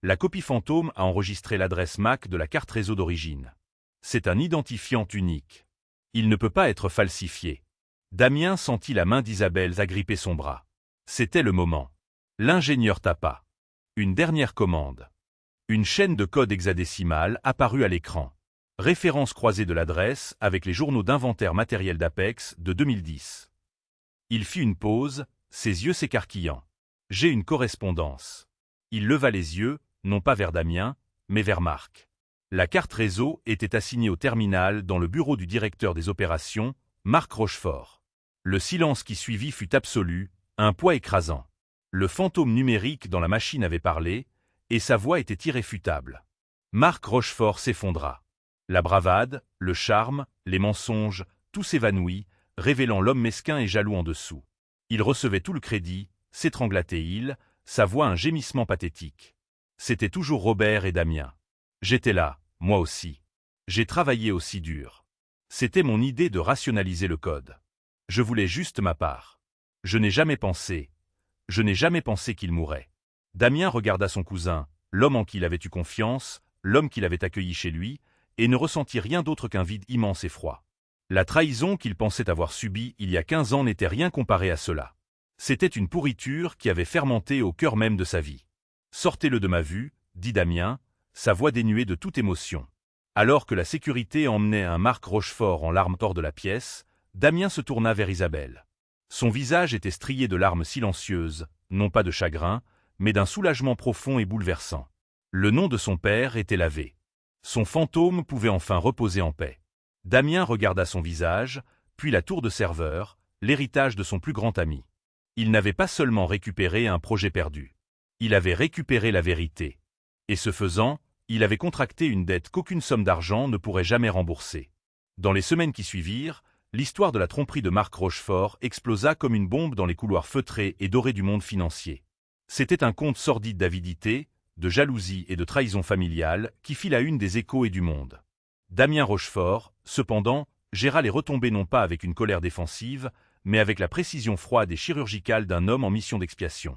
La copie fantôme a enregistré l'adresse MAC de la carte réseau d'origine. C'est un identifiant unique. Il ne peut pas être falsifié. Damien sentit la main d'Isabelle agripper son bras. C'était le moment. L'ingénieur tapa. Une dernière commande. Une chaîne de code hexadécimal apparut à l'écran. Référence croisée de l'adresse avec les journaux d'inventaire matériel d'Apex de 2010. Il fit une pause, ses yeux s'écarquillant. « J'ai une correspondance. » Il leva les yeux, non pas vers Damien, mais vers Marc. La carte réseau était assignée au terminal dans le bureau du directeur des opérations, Marc Rochefort. Le silence qui suivit fut absolu, un poids écrasant. Le fantôme numérique dans la machine avait parlé, et sa voix était irréfutable. Marc Rochefort s'effondra. La bravade, le charme, les mensonges, tout s'évanouit, révélant l'homme mesquin et jaloux en dessous. Il recevait tout le crédit, s'étrangla-t-il, sa voix un gémissement pathétique. C'était toujours Robert et Damien. J'étais là, moi aussi. J'ai travaillé aussi dur. C'était mon idée de rationaliser le code. Je voulais juste ma part. Je n'ai jamais pensé qu'il mourrait. Damien regarda son cousin, l'homme en qui il avait eu confiance, l'homme qu'il avait accueilli chez lui, et ne ressentit rien d'autre qu'un vide immense et froid. La trahison qu'il pensait avoir subie il y a 15 ans n'était rien comparé à cela. C'était une pourriture qui avait fermenté au cœur même de sa vie. « Sortez-le de ma vue », dit Damien, sa voix dénuée de toute émotion. Alors que la sécurité emmenait un Marc Rochefort en larmes hors de la pièce, Damien se tourna vers Isabelle. Son visage était strié de larmes silencieuses, non pas de chagrin, mais d'un soulagement profond et bouleversant. Le nom de son père était lavé. Son fantôme pouvait enfin reposer en paix. Damien regarda son visage, puis la tour de serveur, l'héritage de son plus grand ami. Il n'avait pas seulement récupéré un projet perdu. Il avait récupéré la vérité. Et ce faisant, il avait contracté une dette qu'aucune somme d'argent ne pourrait jamais rembourser. Dans les semaines qui suivirent, l'histoire de la tromperie de Marc Rochefort explosa comme une bombe dans les couloirs feutrés et dorés du monde financier. C'était un conte sordide d'avidité, de jalousie et de trahison familiale qui fit la une des Échos et du Monde. Damien Rochefort, cependant, géra les retombées non pas avec une colère défensive, mais avec la précision froide et chirurgicale d'un homme en mission d'expiation.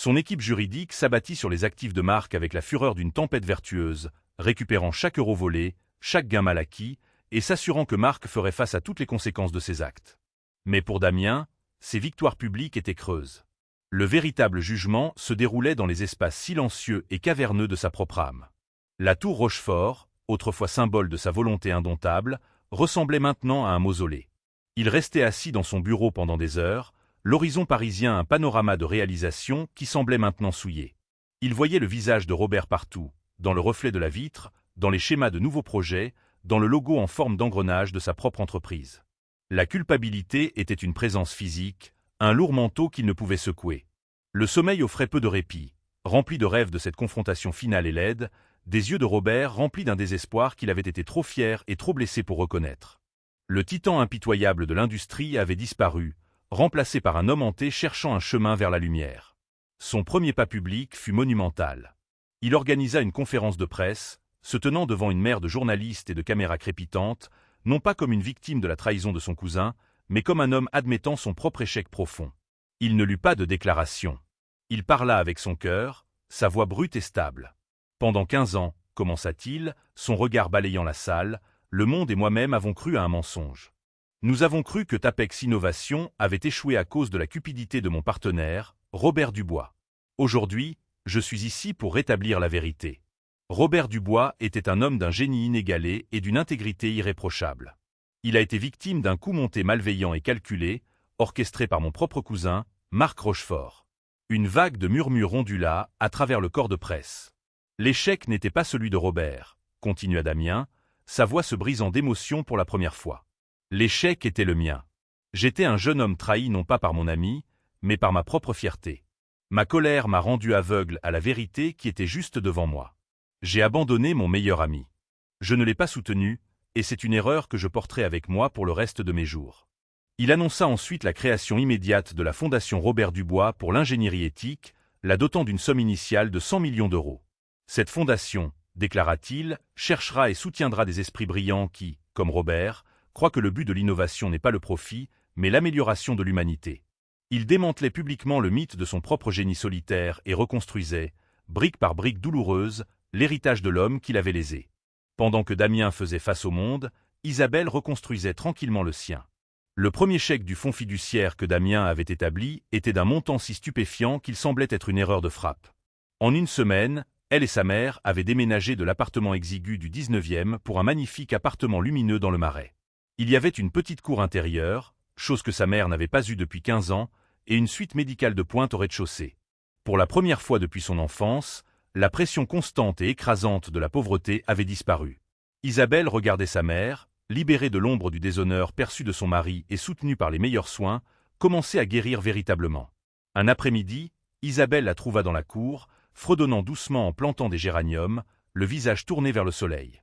Son équipe juridique s'abattit sur les actifs de Marc avec la fureur d'une tempête vertueuse, récupérant chaque euro volé, chaque gain mal acquis, et s'assurant que Marc ferait face à toutes les conséquences de ses actes. Mais pour Damien, ses victoires publiques étaient creuses. Le véritable jugement se déroulait dans les espaces silencieux et caverneux de sa propre âme. La tour Rochefort, autrefois symbole de sa volonté indomptable, ressemblait maintenant à un mausolée. Il restait assis dans son bureau pendant des heures, l'horizon parisien un panorama de réalisation qui semblait maintenant souillé. Il voyait le visage de Robert partout, dans le reflet de la vitre, dans les schémas de nouveaux projets, dans le logo en forme d'engrenage de sa propre entreprise. La culpabilité était une présence physique, un lourd manteau qu'il ne pouvait secouer. Le sommeil offrait peu de répit, rempli de rêves de cette confrontation finale et laide, des yeux de Robert remplis d'un désespoir qu'il avait été trop fier et trop blessé pour reconnaître. Le titan impitoyable de l'industrie avait disparu, remplacé par un homme hanté cherchant un chemin vers la lumière. Son premier pas public fut monumental. Il organisa une conférence de presse, se tenant devant une mer de journalistes et de caméras crépitantes, non pas comme une victime de la trahison de son cousin, mais comme un homme admettant son propre échec profond. Il ne lut pas de déclaration. Il parla avec son cœur, sa voix brute et stable. Pendant 15 ans, commença-t-il, son regard balayant la salle, le monde et moi-même avons cru à un mensonge. Nous avons cru que Tapex Innovation avait échoué à cause de la cupidité de mon partenaire, Robert Dubois. Aujourd'hui, je suis ici pour rétablir la vérité. Robert Dubois était un homme d'un génie inégalé et d'une intégrité irréprochable. Il a été victime d'un coup monté malveillant et calculé, orchestré par mon propre cousin, Marc Rochefort. Une vague de murmures ondula à travers le corps de presse. L'échec n'était pas celui de Robert, continua Damien, sa voix se brisant d'émotion pour la première fois. L'échec était le mien. J'étais un jeune homme trahi non pas par mon ami, mais par ma propre fierté. Ma colère m'a rendu aveugle à la vérité qui était juste devant moi. J'ai abandonné mon meilleur ami. Je ne l'ai pas soutenu, et c'est une erreur que je porterai avec moi pour le reste de mes jours. Il annonça ensuite la création immédiate de la Fondation Robert Dubois pour l'ingénierie éthique, la dotant d'une somme initiale de 100 millions d'euros. Cette fondation, déclara-t-il, cherchera et soutiendra des esprits brillants qui, comme Robert, croient que le but de l'innovation n'est pas le profit, mais l'amélioration de l'humanité. Il démantelait publiquement le mythe de son propre génie solitaire et reconstruisait, brique par brique douloureuse, l'héritage de l'homme qu'il avait lésé. Pendant que Damien faisait face au monde, Isabelle reconstruisait tranquillement le sien. Le premier chèque du fonds fiduciaire que Damien avait établi était d'un montant si stupéfiant qu'il semblait être une erreur de frappe. En une semaine, elle et sa mère avaient déménagé de l'appartement exigu du 19e pour un magnifique appartement lumineux dans le Marais. Il y avait une petite cour intérieure, chose que sa mère n'avait pas eue depuis 15 ans, et une suite médicale de pointe au rez-de-chaussée. Pour la première fois depuis son enfance, la pression constante et écrasante de la pauvreté avait disparu. Isabelle regardait sa mère, libérée de l'ombre du déshonneur perçu de son mari et soutenue par les meilleurs soins, commencer à guérir véritablement. Un après-midi, Isabelle la trouva dans la cour, fredonnant doucement en plantant des géraniums, le visage tourné vers le soleil.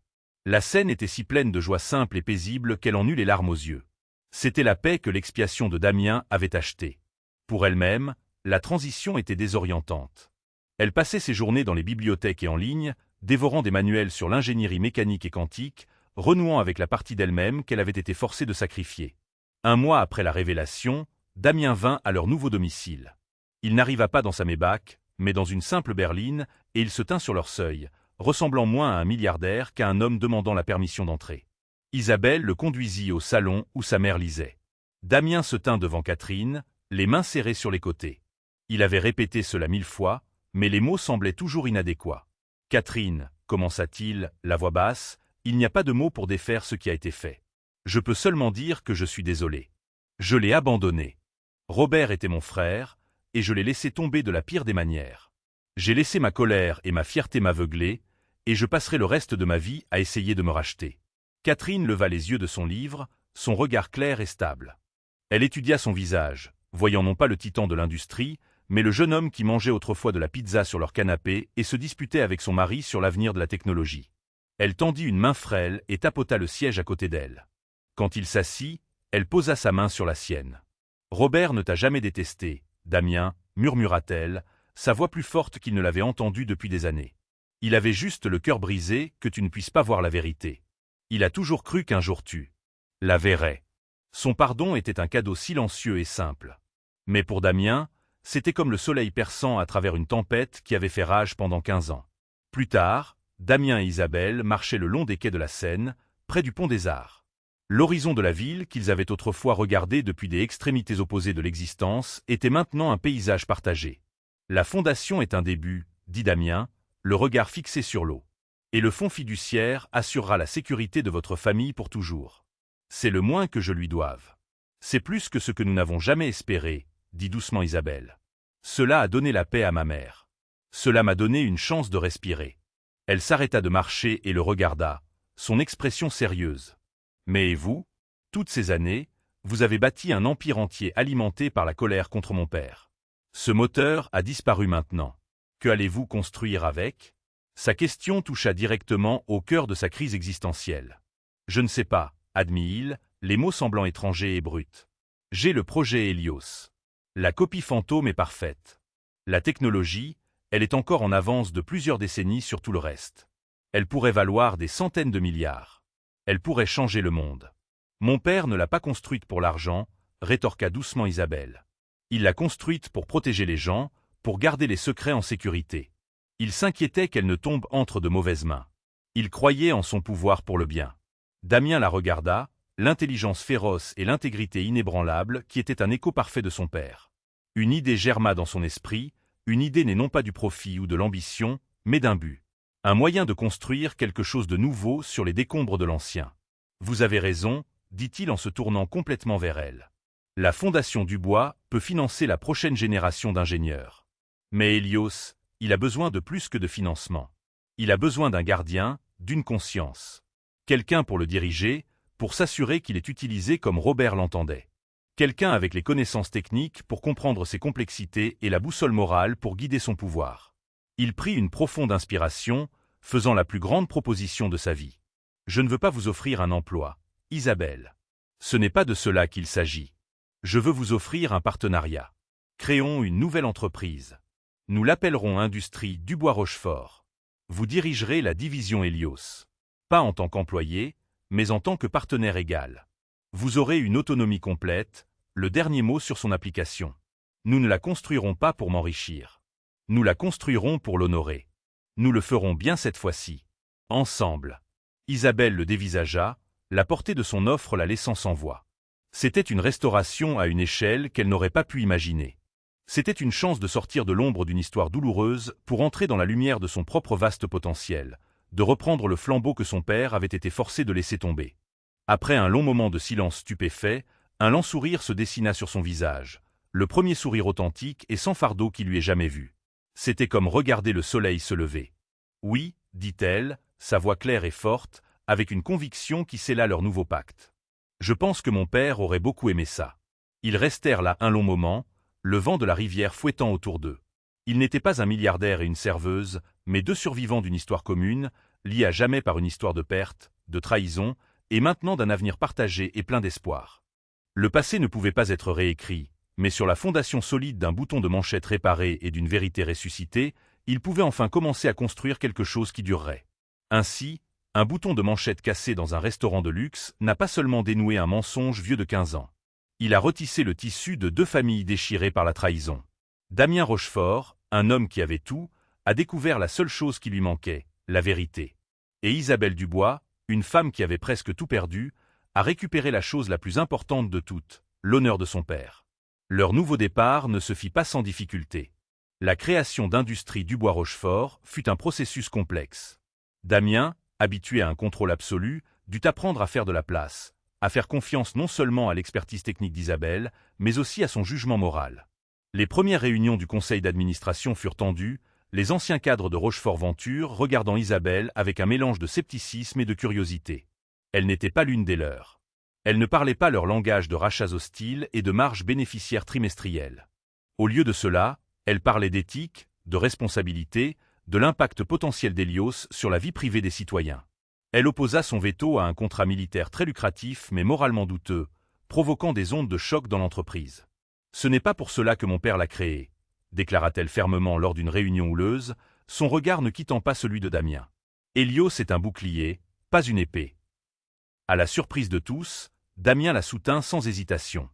La scène était si pleine de joie simple et paisible qu'elle en eut les larmes aux yeux. C'était la paix que l'expiation de Damien avait achetée. Pour elle-même, la transition était désorientante. Elle passait ses journées dans les bibliothèques et en ligne, dévorant des manuels sur l'ingénierie mécanique et quantique, renouant avec la partie d'elle-même qu'elle avait été forcée de sacrifier. Un mois après la révélation, Damien vint à leur nouveau domicile. Il n'arriva pas dans sa Maybach, mais dans une simple berline, et il se tint sur leur seuil, ressemblant moins à un milliardaire qu'à un homme demandant la permission d'entrer. Isabelle le conduisit au salon où sa mère lisait. Damien se tint devant Catherine, les mains serrées sur les côtés. Il avait répété cela 1000 fois, mais les mots semblaient toujours inadéquats. « Catherine, commença-t-il, la voix basse, il n'y a pas de mots pour défaire ce qui a été fait. Je peux seulement dire que je suis désolé. Je l'ai abandonné. Robert était mon frère, et je l'ai laissé tomber de la pire des manières. J'ai laissé ma colère et ma fierté m'aveugler, et je passerai le reste de ma vie à essayer de me racheter. » Catherine leva les yeux de son livre, son regard clair et stable. Elle étudia son visage, voyant non pas le titan de l'industrie, mais le jeune homme qui mangeait autrefois de la pizza sur leur canapé et se disputait avec son mari sur l'avenir de la technologie. Elle tendit une main frêle et tapota le siège à côté d'elle. Quand il s'assit, elle posa sa main sur la sienne. « Robert ne t'a jamais détesté, Damien, murmura-t-elle, sa voix plus forte qu'il ne l'avait entendue depuis des années. Il avait juste le cœur brisé que tu ne puisses pas voir la vérité. Il a toujours cru qu'un jour tu la verrais. Son pardon était un cadeau silencieux et simple. Mais pour Damien, C'était comme le soleil perçant à travers une tempête qui avait fait rage pendant 15 ans. Plus tard, Damien et Isabelle marchaient le long des quais de la Seine, près du pont des Arts. L'horizon de la ville, qu'ils avaient autrefois regardé depuis des extrémités opposées de l'existence, était maintenant un paysage partagé. La fondation est un début, dit Damien, le regard fixé sur l'eau. Et le fonds fiduciaire assurera la sécurité de votre famille pour toujours. C'est le moins que je lui doive. C'est plus que ce que nous n'avons jamais espéré, dit doucement Isabelle. Cela a donné la paix à ma mère. Cela m'a donné une chance de respirer. Elle s'arrêta de marcher et le regarda, son expression sérieuse. Mais vous, toutes ces années, vous avez bâti un empire entier alimenté par la colère contre mon père. Ce moteur a disparu maintenant. Que allez-vous construire avec ? Sa question toucha directement au cœur de sa crise existentielle. Je ne sais pas, admit-il, les mots semblant étrangers et bruts. J'ai le projet Hélios. La copie fantôme est parfaite. La technologie, elle est encore en avance de plusieurs décennies sur tout le reste. Elle pourrait valoir des centaines de milliards. Elle pourrait changer le monde. Mon père ne l'a pas construite pour l'argent, rétorqua doucement Isabelle. Il l'a construite pour protéger les gens, pour garder les secrets en sécurité. Il s'inquiétait qu'elle ne tombe entre de mauvaises mains. Il croyait en son pouvoir pour le bien. Damien la regarda, l'intelligence féroce et l'intégrité inébranlable qui étaient un écho parfait de son père. Une idée germa dans son esprit, une idée n'est non pas du profit ou de l'ambition, mais d'un but. Un moyen de construire quelque chose de nouveau sur les décombres de l'ancien. Vous avez raison, dit-il en se tournant complètement vers elle. La Fondation Dubois peut financer la prochaine génération d'ingénieurs. Mais Hélios, il a besoin de plus que de financement. Il a besoin d'un gardien, d'une conscience. Quelqu'un pour le diriger, pour s'assurer qu'il est utilisé comme Robert l'entendait. Quelqu'un avec les connaissances techniques pour comprendre ses complexités et la boussole morale pour guider son pouvoir. Il prit une profonde inspiration, faisant la plus grande proposition de sa vie. Je ne veux pas vous offrir un emploi, Isabelle. Ce n'est pas de cela qu'il s'agit. Je veux vous offrir un partenariat. Créons une nouvelle entreprise. Nous l'appellerons Industrie Dubois-Rochefort. Vous dirigerez la division Hélios. Pas en tant qu'employé, mais en tant que partenaire égal. Vous aurez une autonomie complète, le dernier mot sur son application. Nous ne la construirons pas pour m'enrichir. Nous la construirons pour l'honorer. Nous le ferons bien cette fois-ci. Ensemble. Isabelle le dévisagea, la portée de son offre la laissant sans voix. C'était une restauration à une échelle qu'elle n'aurait pas pu imaginer. C'était une chance de sortir de l'ombre d'une histoire douloureuse pour entrer dans la lumière de son propre vaste potentiel, de reprendre le flambeau que son père avait été forcé de laisser tomber. Après un long moment de silence stupéfait, un lent sourire se dessina sur son visage, le premier sourire authentique et sans fardeau qu'il lui ait jamais vu. C'était comme regarder le soleil se lever. Oui, dit-elle, sa voix claire et forte, avec une conviction qui scella leur nouveau pacte. Je pense que mon père aurait beaucoup aimé ça. Ils restèrent là un long moment, le vent de la rivière fouettant autour d'eux. Ils n'étaient pas un milliardaire et une serveuse, mais deux survivants d'une histoire commune, liés à jamais par une histoire de perte, de trahison, et maintenant d'un avenir partagé et plein d'espoir. Le passé ne pouvait pas être réécrit, mais sur la fondation solide d'un bouton de manchette réparé et d'une vérité ressuscitée, il pouvait enfin commencer à construire quelque chose qui durerait. Ainsi, un bouton de manchette cassé dans un restaurant de luxe n'a pas seulement dénoué un mensonge vieux de 15 ans. Il a retissé le tissu de deux familles déchirées par la trahison. Damien Rochefort, un homme qui avait tout, a découvert la seule chose qui lui manquait, la vérité. Et Isabelle Dubois, une femme qui avait presque tout perdu, a récupéré la chose la plus importante de toutes, l'honneur de son père. Leur nouveau départ ne se fit pas sans difficulté. La création d'Industrie Dubois-Rochefort fut un processus complexe. Damien, habitué à un contrôle absolu, dut apprendre à faire de la place, à faire confiance non seulement à l'expertise technique d'Isabelle, mais aussi à son jugement moral. Les premières réunions du conseil d'administration furent tendues, les anciens cadres de Rochefort-Venture regardant Isabelle avec un mélange de scepticisme et de curiosité. Elle n'était pas l'une des leurs. Elle ne parlait pas leur langage de rachats hostiles et de marges bénéficiaires trimestrielles. Au lieu de cela, elle parlait d'éthique, de responsabilité, de l'impact potentiel d'Hélios sur la vie privée des citoyens. Elle opposa son veto à un contrat militaire très lucratif mais moralement douteux, provoquant des ondes de choc dans l'entreprise. Ce n'est pas pour cela que mon père l'a créé, déclara-t-elle fermement lors d'une réunion houleuse, son regard ne quittant pas celui de Damien. Hélios est un bouclier, pas une épée. À la surprise de tous, Damien la soutint sans hésitation.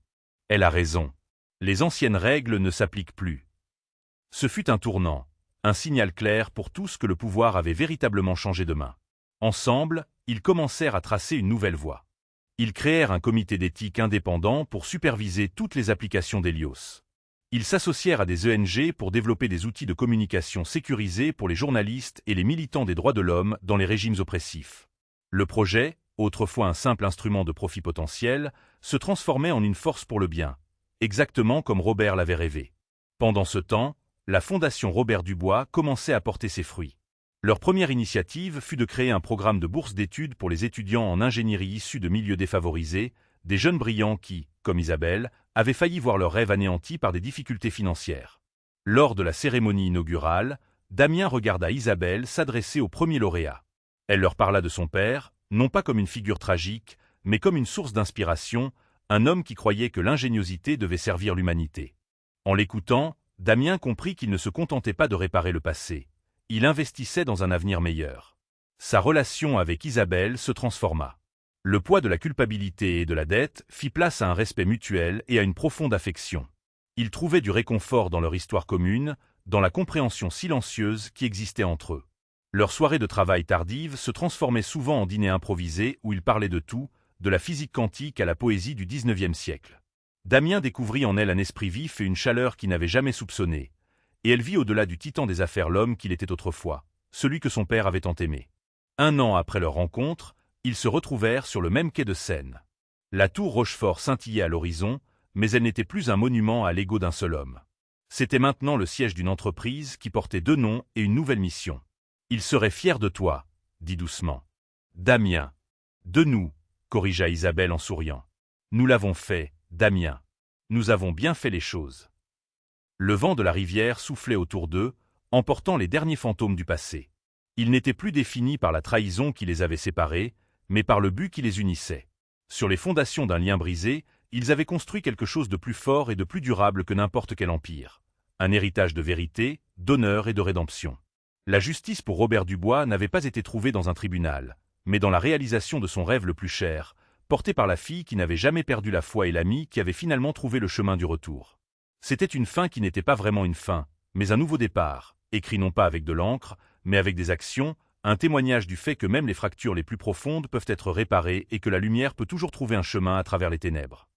Elle a raison. Les anciennes règles ne s'appliquent plus. Ce fut un tournant, un signal clair pour tous que le pouvoir avait véritablement changé de main. Ensemble, ils commencèrent à tracer une nouvelle voie. Ils créèrent un comité d'éthique indépendant pour superviser toutes les applications d'Hélios. Ils s'associèrent à des ONG pour développer des outils de communication sécurisés pour les journalistes et les militants des droits de l'homme dans les régimes oppressifs. Le projet, autrefois un simple instrument de profit potentiel, se transformait en une force pour le bien, exactement comme Robert l'avait rêvé. Pendant ce temps, la Fondation Robert Dubois commençait à porter ses fruits. Leur première initiative fut de créer un programme de bourse d'études pour les étudiants en ingénierie issus de milieux défavorisés, des jeunes brillants qui, comme Isabelle, avaient failli voir leur rêve anéanti par des difficultés financières. Lors de la cérémonie inaugurale, Damien regarda Isabelle s'adresser au premier lauréat. Elle leur parla de son père, non pas comme une figure tragique, mais comme une source d'inspiration, un homme qui croyait que l'ingéniosité devait servir l'humanité. En l'écoutant, Damien comprit qu'il ne se contentait pas de réparer le passé. Il investissait dans un avenir meilleur. Sa relation avec Isabelle se transforma. Le poids de la culpabilité et de la dette fit place à un respect mutuel et à une profonde affection. Ils trouvaient du réconfort dans leur histoire commune, dans la compréhension silencieuse qui existait entre eux. Leurs soirées de travail tardives se transformaient souvent en dîners improvisés où ils parlaient de tout, de la physique quantique à la poésie du XIXe siècle. Damien découvrit en elle un esprit vif et une chaleur qu'il n'avait jamais soupçonnée, et elle vit au-delà du titan des affaires l'homme qu'il était autrefois, celui que son père avait tant aimé. 1 an après leur rencontre, ils se retrouvèrent sur le même quai de Seine. La tour Rochefort scintillait à l'horizon, mais elle n'était plus un monument à l'ego d'un seul homme. C'était maintenant le siège d'une entreprise qui portait 2 noms et une nouvelle mission. « Il serait fier de toi », dit doucement. « Damien. »« De nous », corrigea Isabelle en souriant. « Nous l'avons fait, Damien. Nous avons bien fait les choses. » Le vent de la rivière soufflait autour d'eux, emportant les derniers fantômes du passé. Ils n'étaient plus définis par la trahison qui les avait séparés, mais par le but qui les unissait. Sur les fondations d'un lien brisé, ils avaient construit quelque chose de plus fort et de plus durable que n'importe quel empire. Un héritage de vérité, d'honneur et de rédemption. La justice pour Robert Dubois n'avait pas été trouvée dans un tribunal, mais dans la réalisation de son rêve le plus cher, porté par la fille qui n'avait jamais perdu la foi et l'ami qui avait finalement trouvé le chemin du retour. C'était une fin qui n'était pas vraiment une fin, mais un nouveau départ, écrit non pas avec de l'encre, mais avec des actions, un témoignage du fait que même les fractures les plus profondes peuvent être réparées et que la lumière peut toujours trouver un chemin à travers les ténèbres.